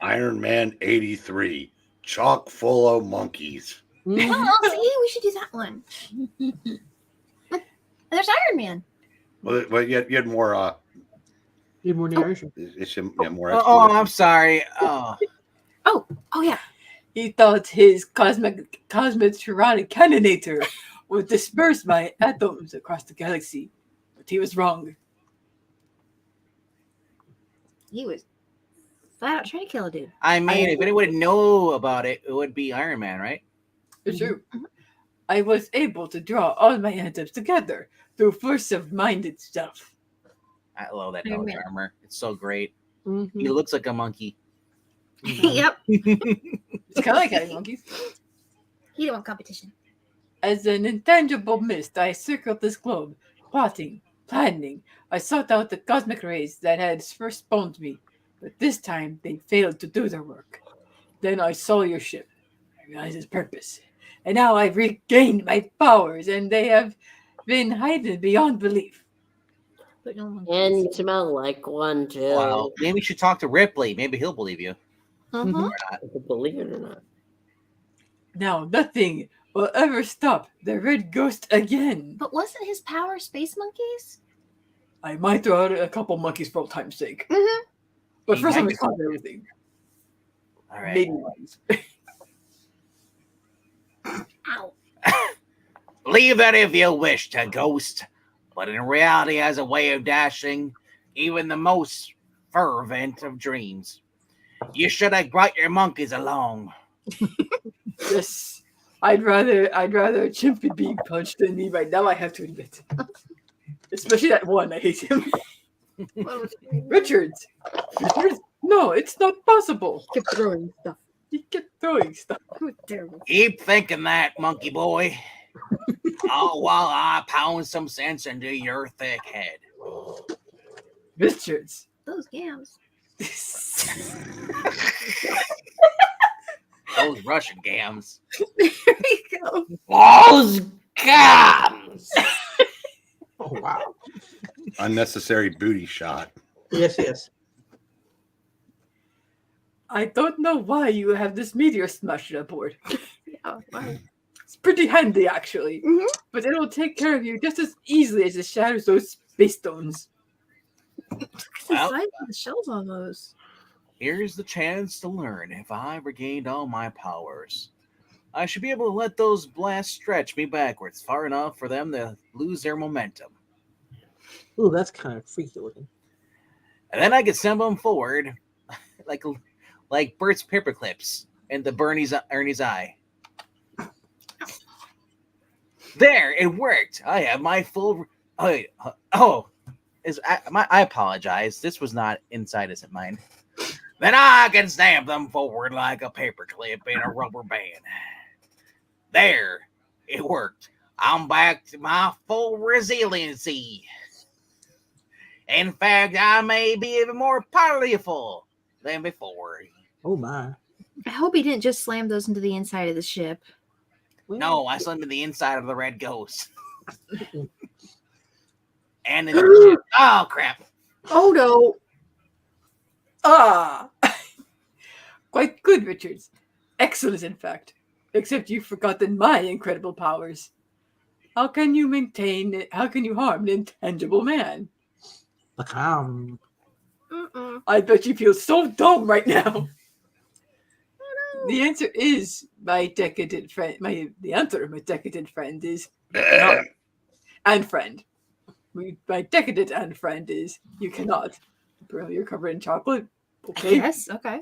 [SPEAKER 4] Iron Man 83, chock full of monkeys.
[SPEAKER 3] Oh, see, we should do that one. There's Iron Man.
[SPEAKER 4] Well, you had more.
[SPEAKER 6] Need more narration.
[SPEAKER 4] More.
[SPEAKER 7] Oh, I'm sorry. Oh,
[SPEAKER 3] Oh, yeah.
[SPEAKER 5] He thought his cosmic tyrannic cannonnator would disperse my atoms across the galaxy, but he was wrong.
[SPEAKER 3] He was flat out trying to kill a dude.
[SPEAKER 7] I mean, if anyone would know about it, it would be Iron Man, right?
[SPEAKER 5] It's true. I was able to draw all my atoms together through force of mind itself.
[SPEAKER 7] I love that
[SPEAKER 3] Iron
[SPEAKER 7] nose
[SPEAKER 3] Man.
[SPEAKER 7] armor. It's so great.
[SPEAKER 6] Mhm.
[SPEAKER 7] He looks like a monkey.
[SPEAKER 3] Yep.
[SPEAKER 5] It's kind of like having monkeys.
[SPEAKER 3] He didn't want competition.
[SPEAKER 5] As an intangible mist, I circled this globe, plotting, planning. I sought out the cosmic rays that had first spawned me, but this time they failed to do their work. Then I saw your ship. I realized its purpose. And now I've regained my powers, and they have been heightened beyond belief.
[SPEAKER 3] But no one.
[SPEAKER 8] And you smell like one too.
[SPEAKER 7] Wow. Maybe you should talk to Ripley. Maybe he'll believe you.
[SPEAKER 8] Believe it or not.
[SPEAKER 5] Now nothing will ever stop the Red Ghost again.
[SPEAKER 3] But wasn't his power space monkeys?
[SPEAKER 5] I might throw out a couple monkeys for old time's sake.
[SPEAKER 3] Mm-hmm.
[SPEAKER 5] But
[SPEAKER 7] He
[SPEAKER 5] first I'm
[SPEAKER 7] might
[SPEAKER 5] going to count everything.
[SPEAKER 7] All right.
[SPEAKER 5] Maybe ones.
[SPEAKER 3] Ow.
[SPEAKER 7] Believe that if you wish to, Ghost. But in reality, has a way of dashing even the most fervent of dreams. You should have brought your monkeys along.
[SPEAKER 5] Yes. I'd rather a chimp be being punched than me right now, I have to admit. Especially that one, I hate him. Richards! No, it's not possible.
[SPEAKER 3] Kept throwing stuff.
[SPEAKER 5] He kept throwing stuff.
[SPEAKER 3] It was terrible.
[SPEAKER 7] Keep thinking that, monkey boy. While I pound some sense into your thick head.
[SPEAKER 5] Richards.
[SPEAKER 3] Those gams.
[SPEAKER 7] Those Russian gams.
[SPEAKER 3] There you go.
[SPEAKER 8] Those gums.
[SPEAKER 6] Oh, wow.
[SPEAKER 4] Unnecessary booty shot.
[SPEAKER 6] Yes.
[SPEAKER 5] I don't know why you have this meteor smasher aboard.
[SPEAKER 3] Oh, wow.
[SPEAKER 5] It's pretty handy, actually.
[SPEAKER 3] Mhm.
[SPEAKER 5] But it'll take care of you just as easily as it shatters those space stones.
[SPEAKER 3] Look at the
[SPEAKER 7] Well-
[SPEAKER 3] size of the shells on those.
[SPEAKER 7] Here's the chance to learn. If I've regained all my powers, I should be able to let those blasts stretch me backwards far enough for them to lose their momentum.
[SPEAKER 6] Ooh, that's kind of freaky looking.
[SPEAKER 7] And then I could send them forward like Bert's paperclips into Ernie's eye. There, it worked. I have my full. I apologize. This was not inside his mind. Then I can stamp them forward like a paperclip in a rubber band. There, it worked. I'm back to my full resiliency. In fact, I may be even more powerful than before.
[SPEAKER 6] Oh my.
[SPEAKER 3] I hope he didn't just slam those into the inside of the ship.
[SPEAKER 7] No, I slammed to the inside of the Red Ghost. And in the ship. Oh, crap.
[SPEAKER 3] Oh no!
[SPEAKER 5] Ah! Quite good, Richards. Excellent, in fact. Except you've forgotten my incredible powers. How can you harm an intangible man?
[SPEAKER 6] Bacam.
[SPEAKER 3] Mm-mm.
[SPEAKER 5] I bet you feel so dumb right now. The answer is my decadent friend. The answer of my decadent friend is and friend. My decadent and friend is you cannot. Bro, you're covered in chocolate. Okay.
[SPEAKER 3] Yes. Okay.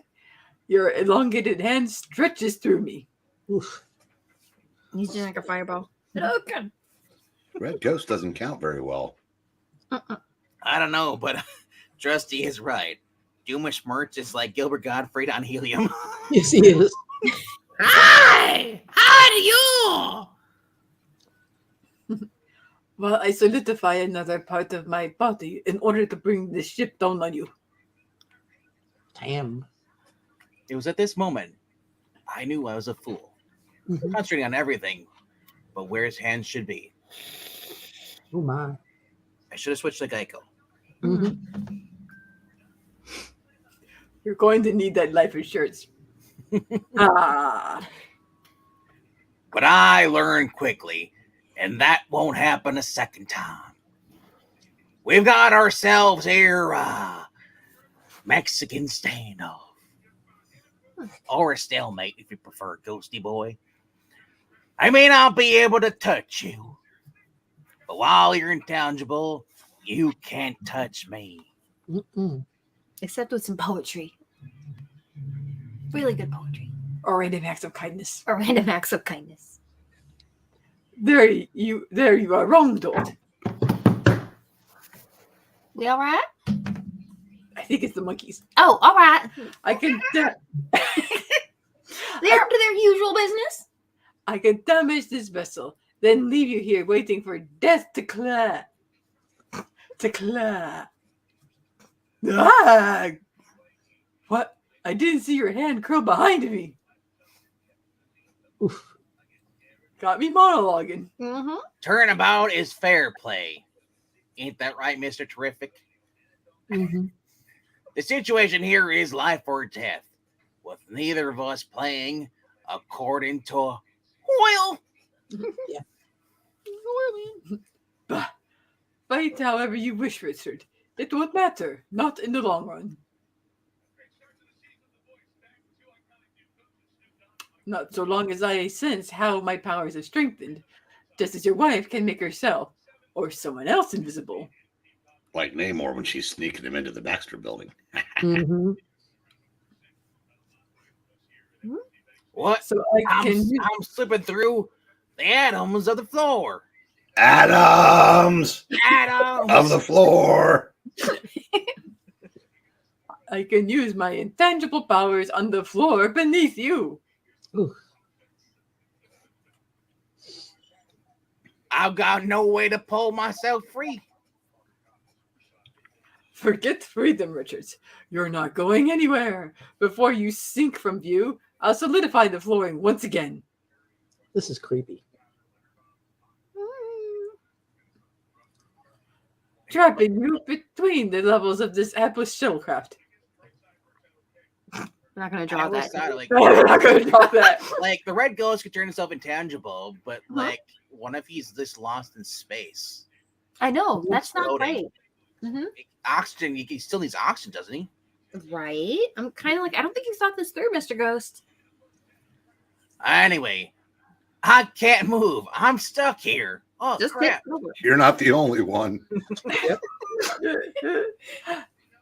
[SPEAKER 5] Your elongated hand stretches through me.
[SPEAKER 6] Oof.
[SPEAKER 3] He's doing like a fireball. Okay.
[SPEAKER 4] Red Ghost doesn't count very well.
[SPEAKER 7] I don't know, but Trusty is right. Doomish Merch is like Gilbert Gottfried on helium.
[SPEAKER 6] Yes, he is.
[SPEAKER 1] Hi! How are you?
[SPEAKER 5] Well, I solidify another part of my body in order to bring the ship down on you.
[SPEAKER 6] Damn.
[SPEAKER 7] It was at this moment I knew I was a fool.
[SPEAKER 6] Mhm.
[SPEAKER 7] Concentrating on everything but where his hands should be.
[SPEAKER 6] Oh my.
[SPEAKER 7] I should have switched to Geico.
[SPEAKER 6] Mhm.
[SPEAKER 5] You're going to need that life insurance. Ah.
[SPEAKER 7] But I learned quickly, and that won't happen a second time. We've got ourselves here a Mexican standoff. Or a stalemate, if you prefer, Ghosty Boy. I may not be able to touch you, but while you're intangible, you can't touch me.
[SPEAKER 6] Mm-mm.
[SPEAKER 3] Except with some poetry. Really good poetry.
[SPEAKER 5] Or random acts of kindness.
[SPEAKER 3] Or random acts of kindness.
[SPEAKER 5] There you are wrong, Dolt.
[SPEAKER 3] We all right?
[SPEAKER 5] I think it's the monkeys.
[SPEAKER 3] Oh, all right.
[SPEAKER 5] I can
[SPEAKER 3] They're up to their usual business.
[SPEAKER 5] I can damage this vessel, then leave you here waiting for death to claw. To claw. Ah! What? I didn't see your hand curl behind me.
[SPEAKER 6] Oof.
[SPEAKER 5] Got me monologuing.
[SPEAKER 3] Mm-hmm.
[SPEAKER 7] Turnabout is fair play. Ain't that right, Mr. Terrific?
[SPEAKER 6] Mm-hmm.
[SPEAKER 7] The situation here is life or death, with neither of us playing according to well.
[SPEAKER 5] Fight however you wish, Richard. It won't matter, not in the long run. Not so long as I sense how my powers have strengthened, just as your wife can make herself or someone else invisible.
[SPEAKER 4] Like Namor when she's sneaking him into the Baxter building.
[SPEAKER 6] Mm-hmm.
[SPEAKER 7] What?
[SPEAKER 5] So I can
[SPEAKER 7] I'm slipping through the atoms of the floor.
[SPEAKER 4] Adams
[SPEAKER 7] Atoms
[SPEAKER 4] of the floor.
[SPEAKER 5] I can use my intangible powers on the floor beneath you.
[SPEAKER 6] Ooh.
[SPEAKER 7] I've got no way to pull myself free.
[SPEAKER 5] Forget freedom, Richards. You're not going anywhere. Before you sink from view, I'll solidify the flooring once again.
[SPEAKER 6] This is creepy.
[SPEAKER 5] Trapping you between the levels of this Atlas shuttlecraft.
[SPEAKER 3] We're not gonna
[SPEAKER 7] I
[SPEAKER 3] draw
[SPEAKER 7] always
[SPEAKER 3] that.
[SPEAKER 7] thought, like,
[SPEAKER 5] We're not going to draw that.
[SPEAKER 7] like the red ghost could turn himself intangible, but
[SPEAKER 3] Uh-huh.
[SPEAKER 7] like, what if he's just lost in space?
[SPEAKER 3] I know that's not
[SPEAKER 7] Floating.
[SPEAKER 3] great. Hmm.
[SPEAKER 7] Oxygen, he still needs oxygen, doesn't he?
[SPEAKER 3] Right? I'm kind of like, I don't think you thought this through, Mr. Ghost.
[SPEAKER 7] Anyway, I can't move. I'm stuck here. Oh
[SPEAKER 3] Just
[SPEAKER 7] crap!
[SPEAKER 3] take it over.
[SPEAKER 4] You're not the only one.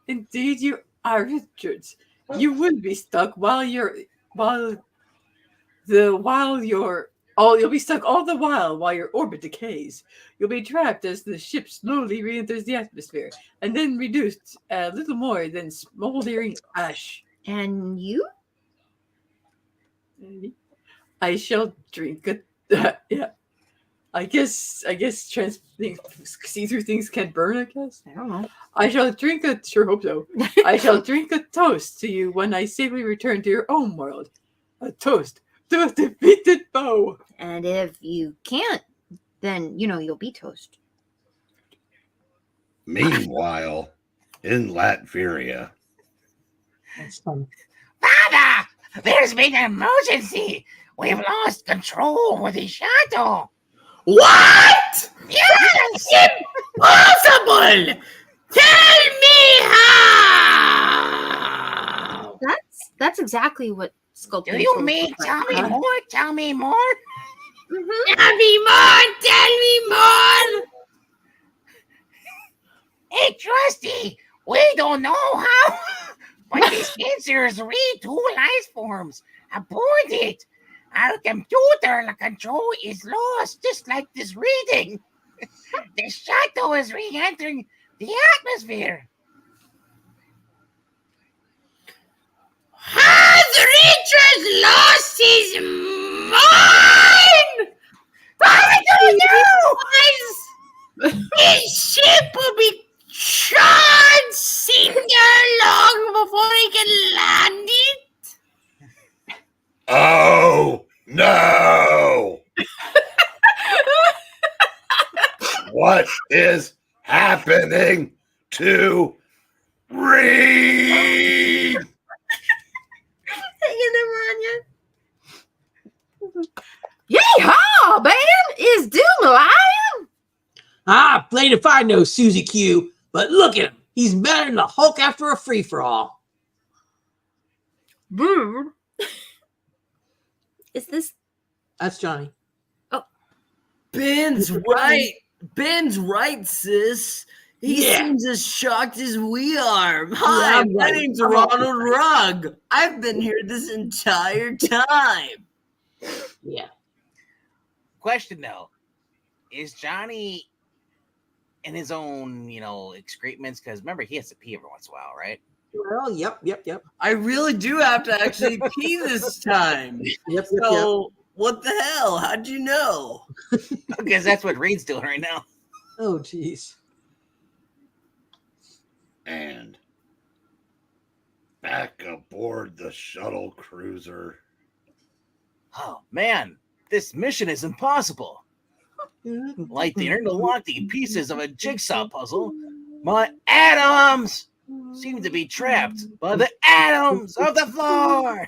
[SPEAKER 5] Indeed, you are, Richards. You will be stuck you'll be stuck all the while your orbit decays. You'll be trapped as the ship slowly re-enters the atmosphere, and then reduced a little more than smoldering ash.
[SPEAKER 3] And you?
[SPEAKER 5] I shall drink a yeah. I guess see-through things can burn, I guess.
[SPEAKER 3] I don't know.
[SPEAKER 5] I shall drink sure hope so. I shall drink a toast to you when I safely return to your own world. A toast to a defeated foe.
[SPEAKER 3] And if you can't, then you'll be toast.
[SPEAKER 4] Meanwhile, in Latveria,
[SPEAKER 6] That's fun.
[SPEAKER 2] Father, there's been an emergency. We've lost control over the shuttle.
[SPEAKER 1] What?
[SPEAKER 2] Yes!
[SPEAKER 1] Impossible! Tell me how!
[SPEAKER 3] That's exactly what sculpting.
[SPEAKER 2] Do you mean tell me more? Tell me more?
[SPEAKER 3] Mm-hmm.
[SPEAKER 1] Tell me more! Tell me more!
[SPEAKER 2] Hey, Trusty, we don't know how, but the sensors read 2 life forms. Aboard it. Our computer control is lost, just like this reading. The shuttle is re-entering the atmosphere.
[SPEAKER 1] Has Richard lost his mind?
[SPEAKER 2] I don't know.
[SPEAKER 1] His ship will be charred cinder long before he can land it.
[SPEAKER 4] oh no! What is happening to Reed?
[SPEAKER 3] Yeehaw, man! Is Doom lying?
[SPEAKER 6] Blame if I know Susie Q, but look at him. He's better than the Hulk after a free-for-all.
[SPEAKER 3] Dude. Is this?
[SPEAKER 6] That's Johnny.
[SPEAKER 8] Ben's right. Ben's right, sis. He
[SPEAKER 6] Yeah.
[SPEAKER 8] seems as shocked as we are. Hi,
[SPEAKER 6] I'm
[SPEAKER 8] my
[SPEAKER 6] right.
[SPEAKER 8] name's Ronald Rugg. I've been here this entire time.
[SPEAKER 6] Yeah.
[SPEAKER 7] Question though, is Johnny in his own, excretements? Because remember, he has to pee every once in a while, right?
[SPEAKER 6] Well, yep.
[SPEAKER 8] I really do have to actually pee this time.
[SPEAKER 6] Yep.
[SPEAKER 8] So, what the hell? How'd you know?
[SPEAKER 7] Because that's what Reed's doing right now.
[SPEAKER 6] Oh, jeez.
[SPEAKER 4] And back aboard the shuttle cruiser.
[SPEAKER 7] Oh man, this mission is impossible. Like the interlocking pieces of a jigsaw puzzle, my atoms seem to be trapped by the atoms of the floor.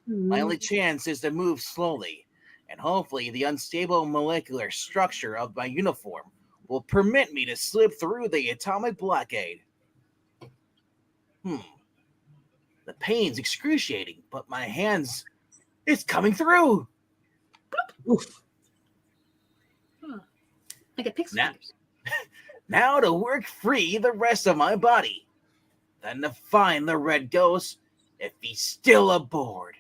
[SPEAKER 7] My only chance is to move slowly, and hopefully the unstable molecular structure of my uniform will permit me to slip through the atomic blockade. The pain's excruciating, but my hands, it's coming through.
[SPEAKER 6] Oof.
[SPEAKER 3] Like a pixel.
[SPEAKER 7] Now, now to work free the rest of my body. Then to find the red ghost if he's still aboard.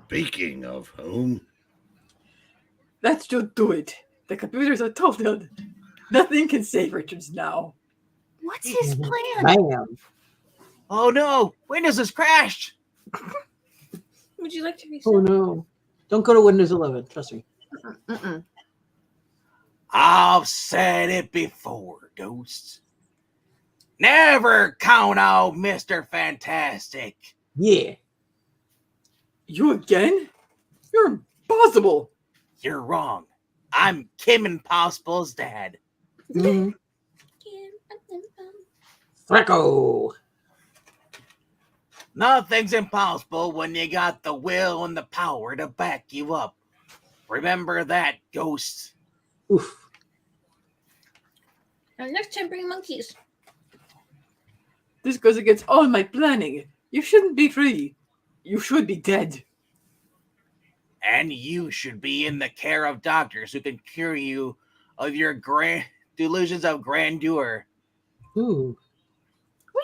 [SPEAKER 4] Speaking of whom,
[SPEAKER 5] Let's just do it. The computers are totaled. Nothing can save Richards now.
[SPEAKER 3] What's his plan?
[SPEAKER 6] Bam.
[SPEAKER 7] Oh no, Windows has crashed.
[SPEAKER 3] Would you like to reset?
[SPEAKER 6] Oh, no. Don't go to Windows 11. Trust me.
[SPEAKER 3] Mm-mm.
[SPEAKER 7] I've said it before, ghosts. Never count out Mr. Fantastic.
[SPEAKER 6] Yeah.
[SPEAKER 5] You again? You're impossible.
[SPEAKER 7] You're wrong. I'm Kim Impossible's dad.
[SPEAKER 6] Mhm. Franco.
[SPEAKER 7] Nothing's impossible when you got the will and the power to back you up. Remember that, ghost.
[SPEAKER 6] Oof.
[SPEAKER 3] And next time, bring monkeys.
[SPEAKER 5] This goes against all my planning. You shouldn't be free. You should be dead.
[SPEAKER 7] And you should be in the care of doctors who can cure you of your delusions of grandeur.
[SPEAKER 6] Ooh.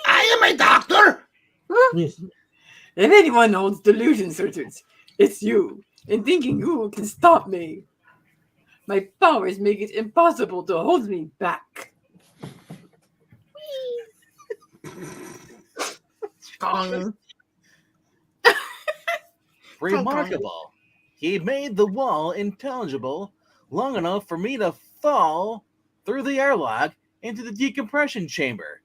[SPEAKER 4] I am a doctor.
[SPEAKER 6] Yes.
[SPEAKER 5] If anyone holds delusions, Richards, it's you. And thinking you can stop me. My powers make it impossible to hold me back.
[SPEAKER 3] Gong.
[SPEAKER 7] Remarkable. He made the wall intelligible long enough for me to fall through the airlock into the decompression chamber.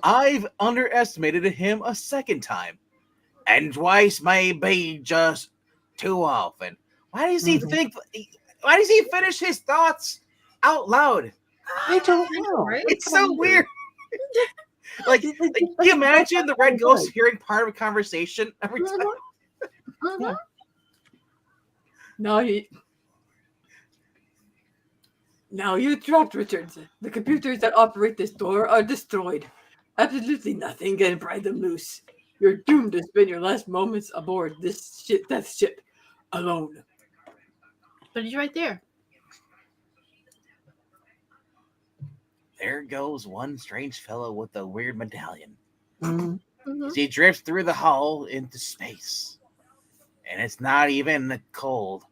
[SPEAKER 7] I've underestimated him a second time, and twice may be just too often. Why does he think? Why does he finish his thoughts out loud?
[SPEAKER 6] I don't know.
[SPEAKER 3] Right?
[SPEAKER 7] It's so weird. Like, can you imagine the red ghost hearing part of a conversation every time?
[SPEAKER 3] Mhm.
[SPEAKER 5] Now you trapped, Richards. The computers that operate this door are destroyed. Absolutely nothing can pry them loose. You're doomed to spend your last moments aboard this death ship alone.
[SPEAKER 3] But he's right there.
[SPEAKER 7] There goes one strange fellow with a weird medallion.
[SPEAKER 6] Mhm.
[SPEAKER 3] Mhm.
[SPEAKER 7] As he drifts through the hull into space. And it's not even cold.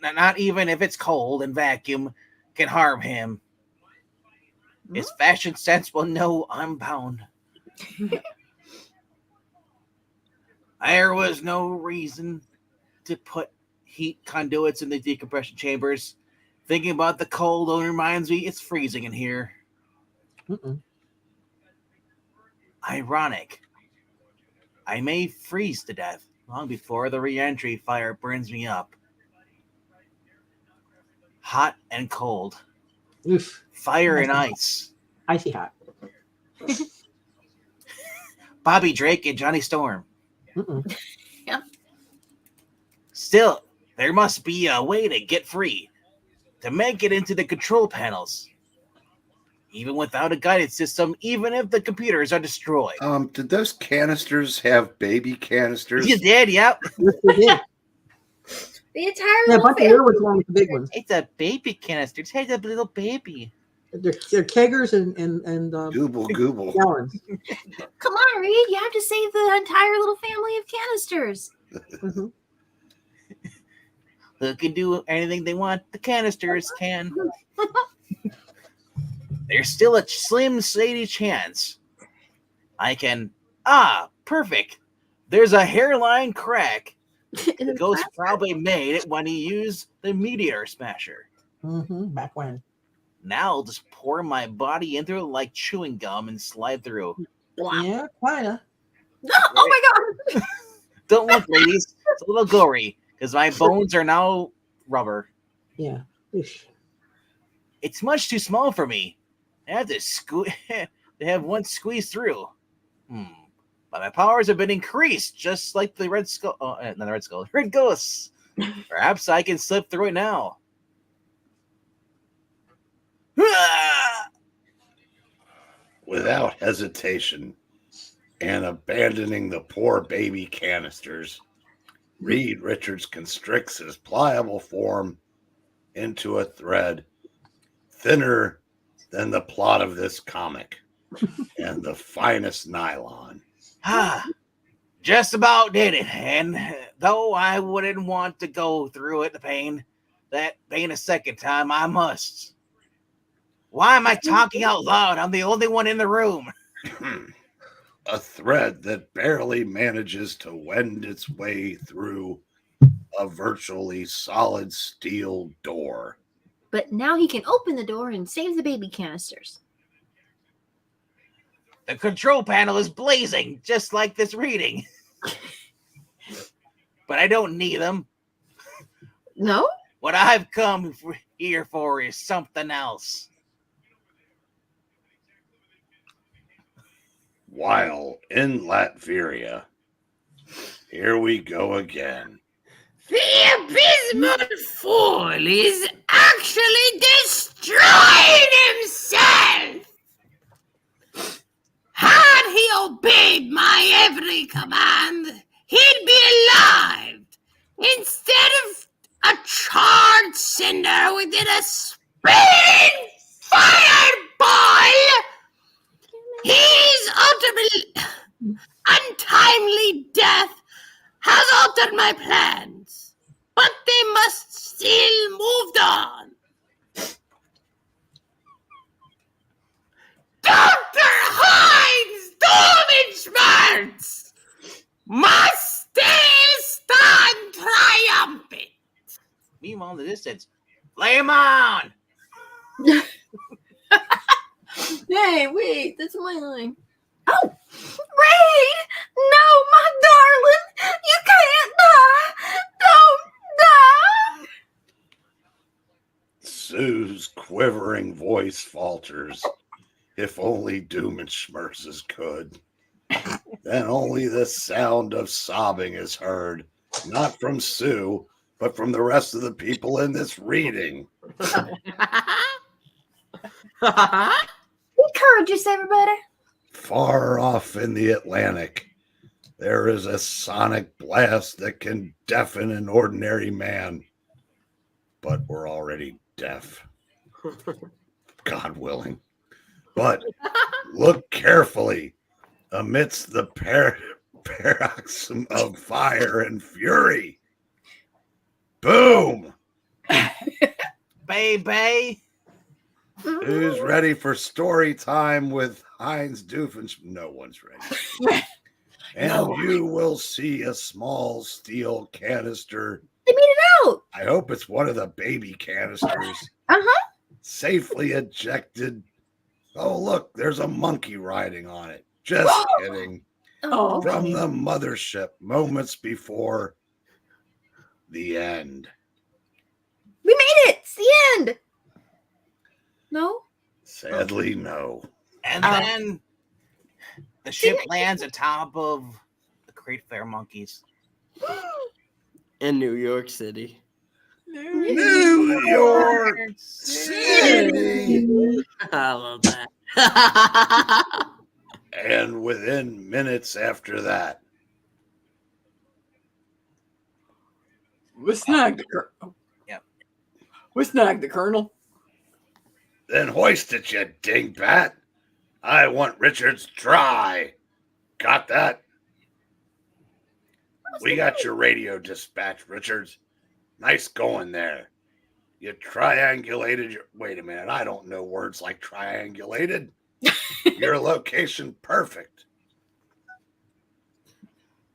[SPEAKER 7] Not even if it's cold and vacuum can harm him. His fashion sense will know I'm bound. There was no reason to put heat conduits in the decompression chambers. Thinking about the cold only reminds me it's freezing in here.
[SPEAKER 6] Mm-mm.
[SPEAKER 7] Ironic. I may freeze to death long before the re-entry fire burns me up. Hot and cold.
[SPEAKER 6] Oof.
[SPEAKER 7] Fire and ice.
[SPEAKER 6] Icy hot.
[SPEAKER 7] Bobby Drake and Johnny Storm.
[SPEAKER 6] Mm-mm.
[SPEAKER 7] Still, there must be a way to get free. To make it into the control panels. Even without a guidance system, even if the computers are destroyed.
[SPEAKER 4] Did those canisters have baby canisters?
[SPEAKER 7] You did, yep.
[SPEAKER 6] Yes, they did.
[SPEAKER 3] The entire
[SPEAKER 6] Yeah,
[SPEAKER 3] little
[SPEAKER 6] but the other
[SPEAKER 3] family.
[SPEAKER 6] one's one with the big ones.
[SPEAKER 7] It's a baby canister. It's a little baby.
[SPEAKER 6] They're keggers and
[SPEAKER 4] Gooble, gooble.
[SPEAKER 6] gallons.
[SPEAKER 3] Come on, Reed. You have to save the entire little family of canisters.
[SPEAKER 6] Mhm.
[SPEAKER 7] Who can do anything they want? The canisters can. There's still a slim, shady chance. I can. Perfect. There's a hairline crack. The ghost probably made it when he used the meteor smasher.
[SPEAKER 6] Back when.
[SPEAKER 7] Now I'll just pour my body into it like chewing gum and slide through.
[SPEAKER 3] Blah.
[SPEAKER 6] Yeah, kinda.
[SPEAKER 3] Oh my god.
[SPEAKER 7] Don't look, ladies. It's a little gory because my bones are now rubber.
[SPEAKER 6] Yeah. Ish.
[SPEAKER 7] It's much too small for me. I have to they have one squeeze through. But my powers have been increased, just like the red skull. Oh, not the red skull. Red ghosts. Perhaps I can slip through it now.
[SPEAKER 4] Without hesitation and abandoning the poor baby canisters, Reed Richards constricts his pliable form into a thread thinner than the plot of this comic and the finest nylon.
[SPEAKER 7] Just about did it. And though I wouldn't want to go through it, that pain a second time, I must. Why am I talking out loud? I'm the only one in the room.
[SPEAKER 4] A thread that barely manages to wend its way through a virtually solid steel door.
[SPEAKER 3] But now he can open the door and save the baby canisters.
[SPEAKER 7] The control panel is blazing, just like this reading. But I don't need them.
[SPEAKER 3] No?
[SPEAKER 7] What I've come here for is something else.
[SPEAKER 4] While in Latveria, here we go again.
[SPEAKER 1] The abysmal fool is actually destroying himself! Had he obeyed my every command, he'd be alive instead of a charred cinder within a spinning fireball. His untimely death has altered my plans, but they must still move on. Dr. Heinz Domenschmerz must still stand triumphant.
[SPEAKER 7] Meanwhile, in the distance, flame on!
[SPEAKER 3] Hey, wait, that's my line. Oh, Raid! No, my darling! You can't die! Don't die!
[SPEAKER 4] Sue's quivering voice falters. If only Doom and Schmerzes could. Then only the sound of sobbing is heard, not from Sue, but from the rest of the people in this reading.
[SPEAKER 3] Encourages everybody.
[SPEAKER 4] Far off in the Atlantic, there is a sonic blast that can deafen an ordinary man. But we're already deaf. God willing. But look carefully amidst the paroxysm of fire and fury. Boom!
[SPEAKER 7] Baby!
[SPEAKER 4] Who's ready for story time with Heinz Doofenshmirtz? No one's ready. And you will see a small steel canister.
[SPEAKER 3] They made it out.
[SPEAKER 4] I hope it's one of the baby canisters.
[SPEAKER 3] Uh-huh.
[SPEAKER 4] Safely ejected. Oh, look, there's a monkey riding on it. Just kidding.
[SPEAKER 5] Oh,
[SPEAKER 4] From the mothership, moments before the end.
[SPEAKER 3] We made it. It's the end. No?
[SPEAKER 4] Sadly, no.
[SPEAKER 7] And then the ship lands atop of the Great Fair Monkeys.
[SPEAKER 8] In New York City.
[SPEAKER 4] New York City!
[SPEAKER 8] I love that.
[SPEAKER 4] And within minutes after that,
[SPEAKER 5] we snagged the colonel.
[SPEAKER 7] Yep.
[SPEAKER 5] We snagged the colonel.
[SPEAKER 4] then hoist it, you dingbat. I want Richards dry. Got that? We got your radio dispatch, Richards. Nice going there. You triangulated your... Wait a minute, I don't know words like triangulated. Your location perfect.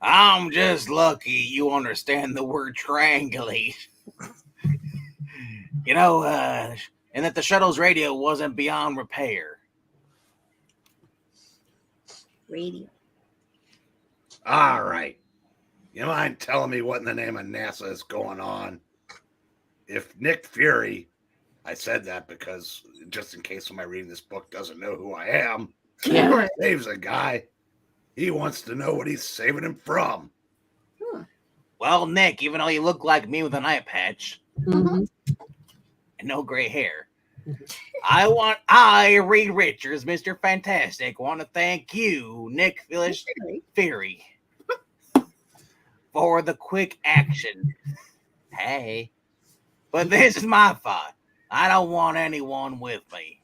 [SPEAKER 7] I'm just lucky you understand the word triangulate. You know, and that the shuttle's radio wasn't beyond repair.
[SPEAKER 3] Radio.
[SPEAKER 4] All right. You mind telling me what in the name of NASA is going on? If Nick Fury, I said that because just in case somebody reading this book doesn't know who I am,
[SPEAKER 5] Yeah.
[SPEAKER 4] saves a guy, he wants to know what he's saving him from.
[SPEAKER 7] Well, Nick, even though you look like me with an eye patch
[SPEAKER 5] Mhm.
[SPEAKER 7] and no gray hair, I, Reed Richards, Mr. Fantastic, want to thank you, Nick Fury, for the quick action. Hey, but this is my fault. I don't want anyone with me.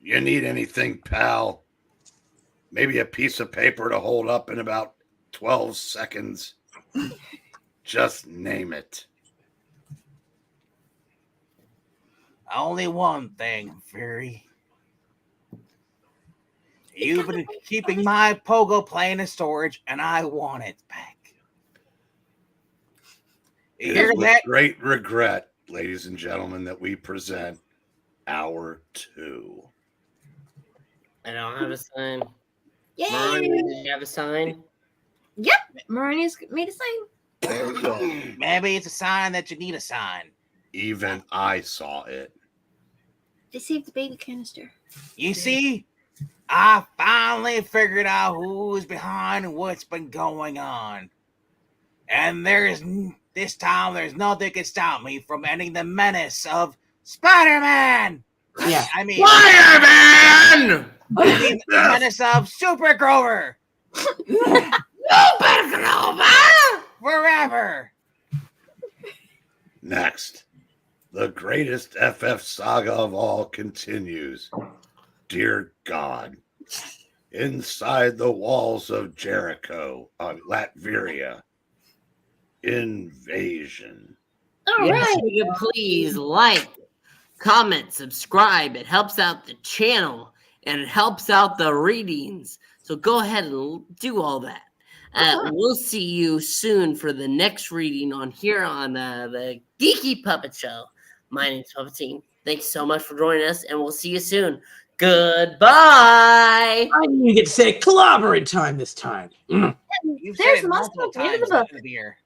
[SPEAKER 4] You need anything, pal? Maybe a piece of paper to hold up in about 12 seconds. Just name it.
[SPEAKER 7] Only one thing, Fury. You've been keeping my pogo plane in storage, and I want it back. You
[SPEAKER 4] It
[SPEAKER 7] hear
[SPEAKER 4] is with
[SPEAKER 7] that?
[SPEAKER 4] great regret, ladies and gentlemen, that we present Hour 2.
[SPEAKER 8] I don't have a sign.
[SPEAKER 3] Yay!
[SPEAKER 8] Mine, did you have a sign?
[SPEAKER 3] Yep. Marini's made a sign.
[SPEAKER 8] Very good.
[SPEAKER 7] Maybe it's a sign that you need a sign.
[SPEAKER 4] Even I saw it.
[SPEAKER 3] They saved the baby canister.
[SPEAKER 7] You see, I finally figured out who's behind what's been going on. And this time there's nothing can stop me from ending the menace of Spider-Man.
[SPEAKER 6] Yeah.
[SPEAKER 7] I mean
[SPEAKER 1] Fireman!
[SPEAKER 7] the menace of Super Grover
[SPEAKER 1] Super Grover!
[SPEAKER 7] forever.
[SPEAKER 4] Next, the greatest FF saga of all continues. Dear God, inside the walls of Jericho, Latveria, invasion.
[SPEAKER 3] All
[SPEAKER 1] Yes,
[SPEAKER 3] right.
[SPEAKER 1] you can please like, comment, subscribe. It helps out the channel and it helps out the readings. So go ahead and do all that. We'll see you soon for the next reading on here on the Geeky Puppet Show. My name's Puppetine. Thanks so much for joining us, and we'll see you soon. Goodbye.
[SPEAKER 6] I didn't even get to say clobbering time this time.
[SPEAKER 7] You've said
[SPEAKER 3] There's
[SPEAKER 7] it multiple
[SPEAKER 3] Mustang at the end of
[SPEAKER 7] times
[SPEAKER 3] the book.
[SPEAKER 7] in the beer.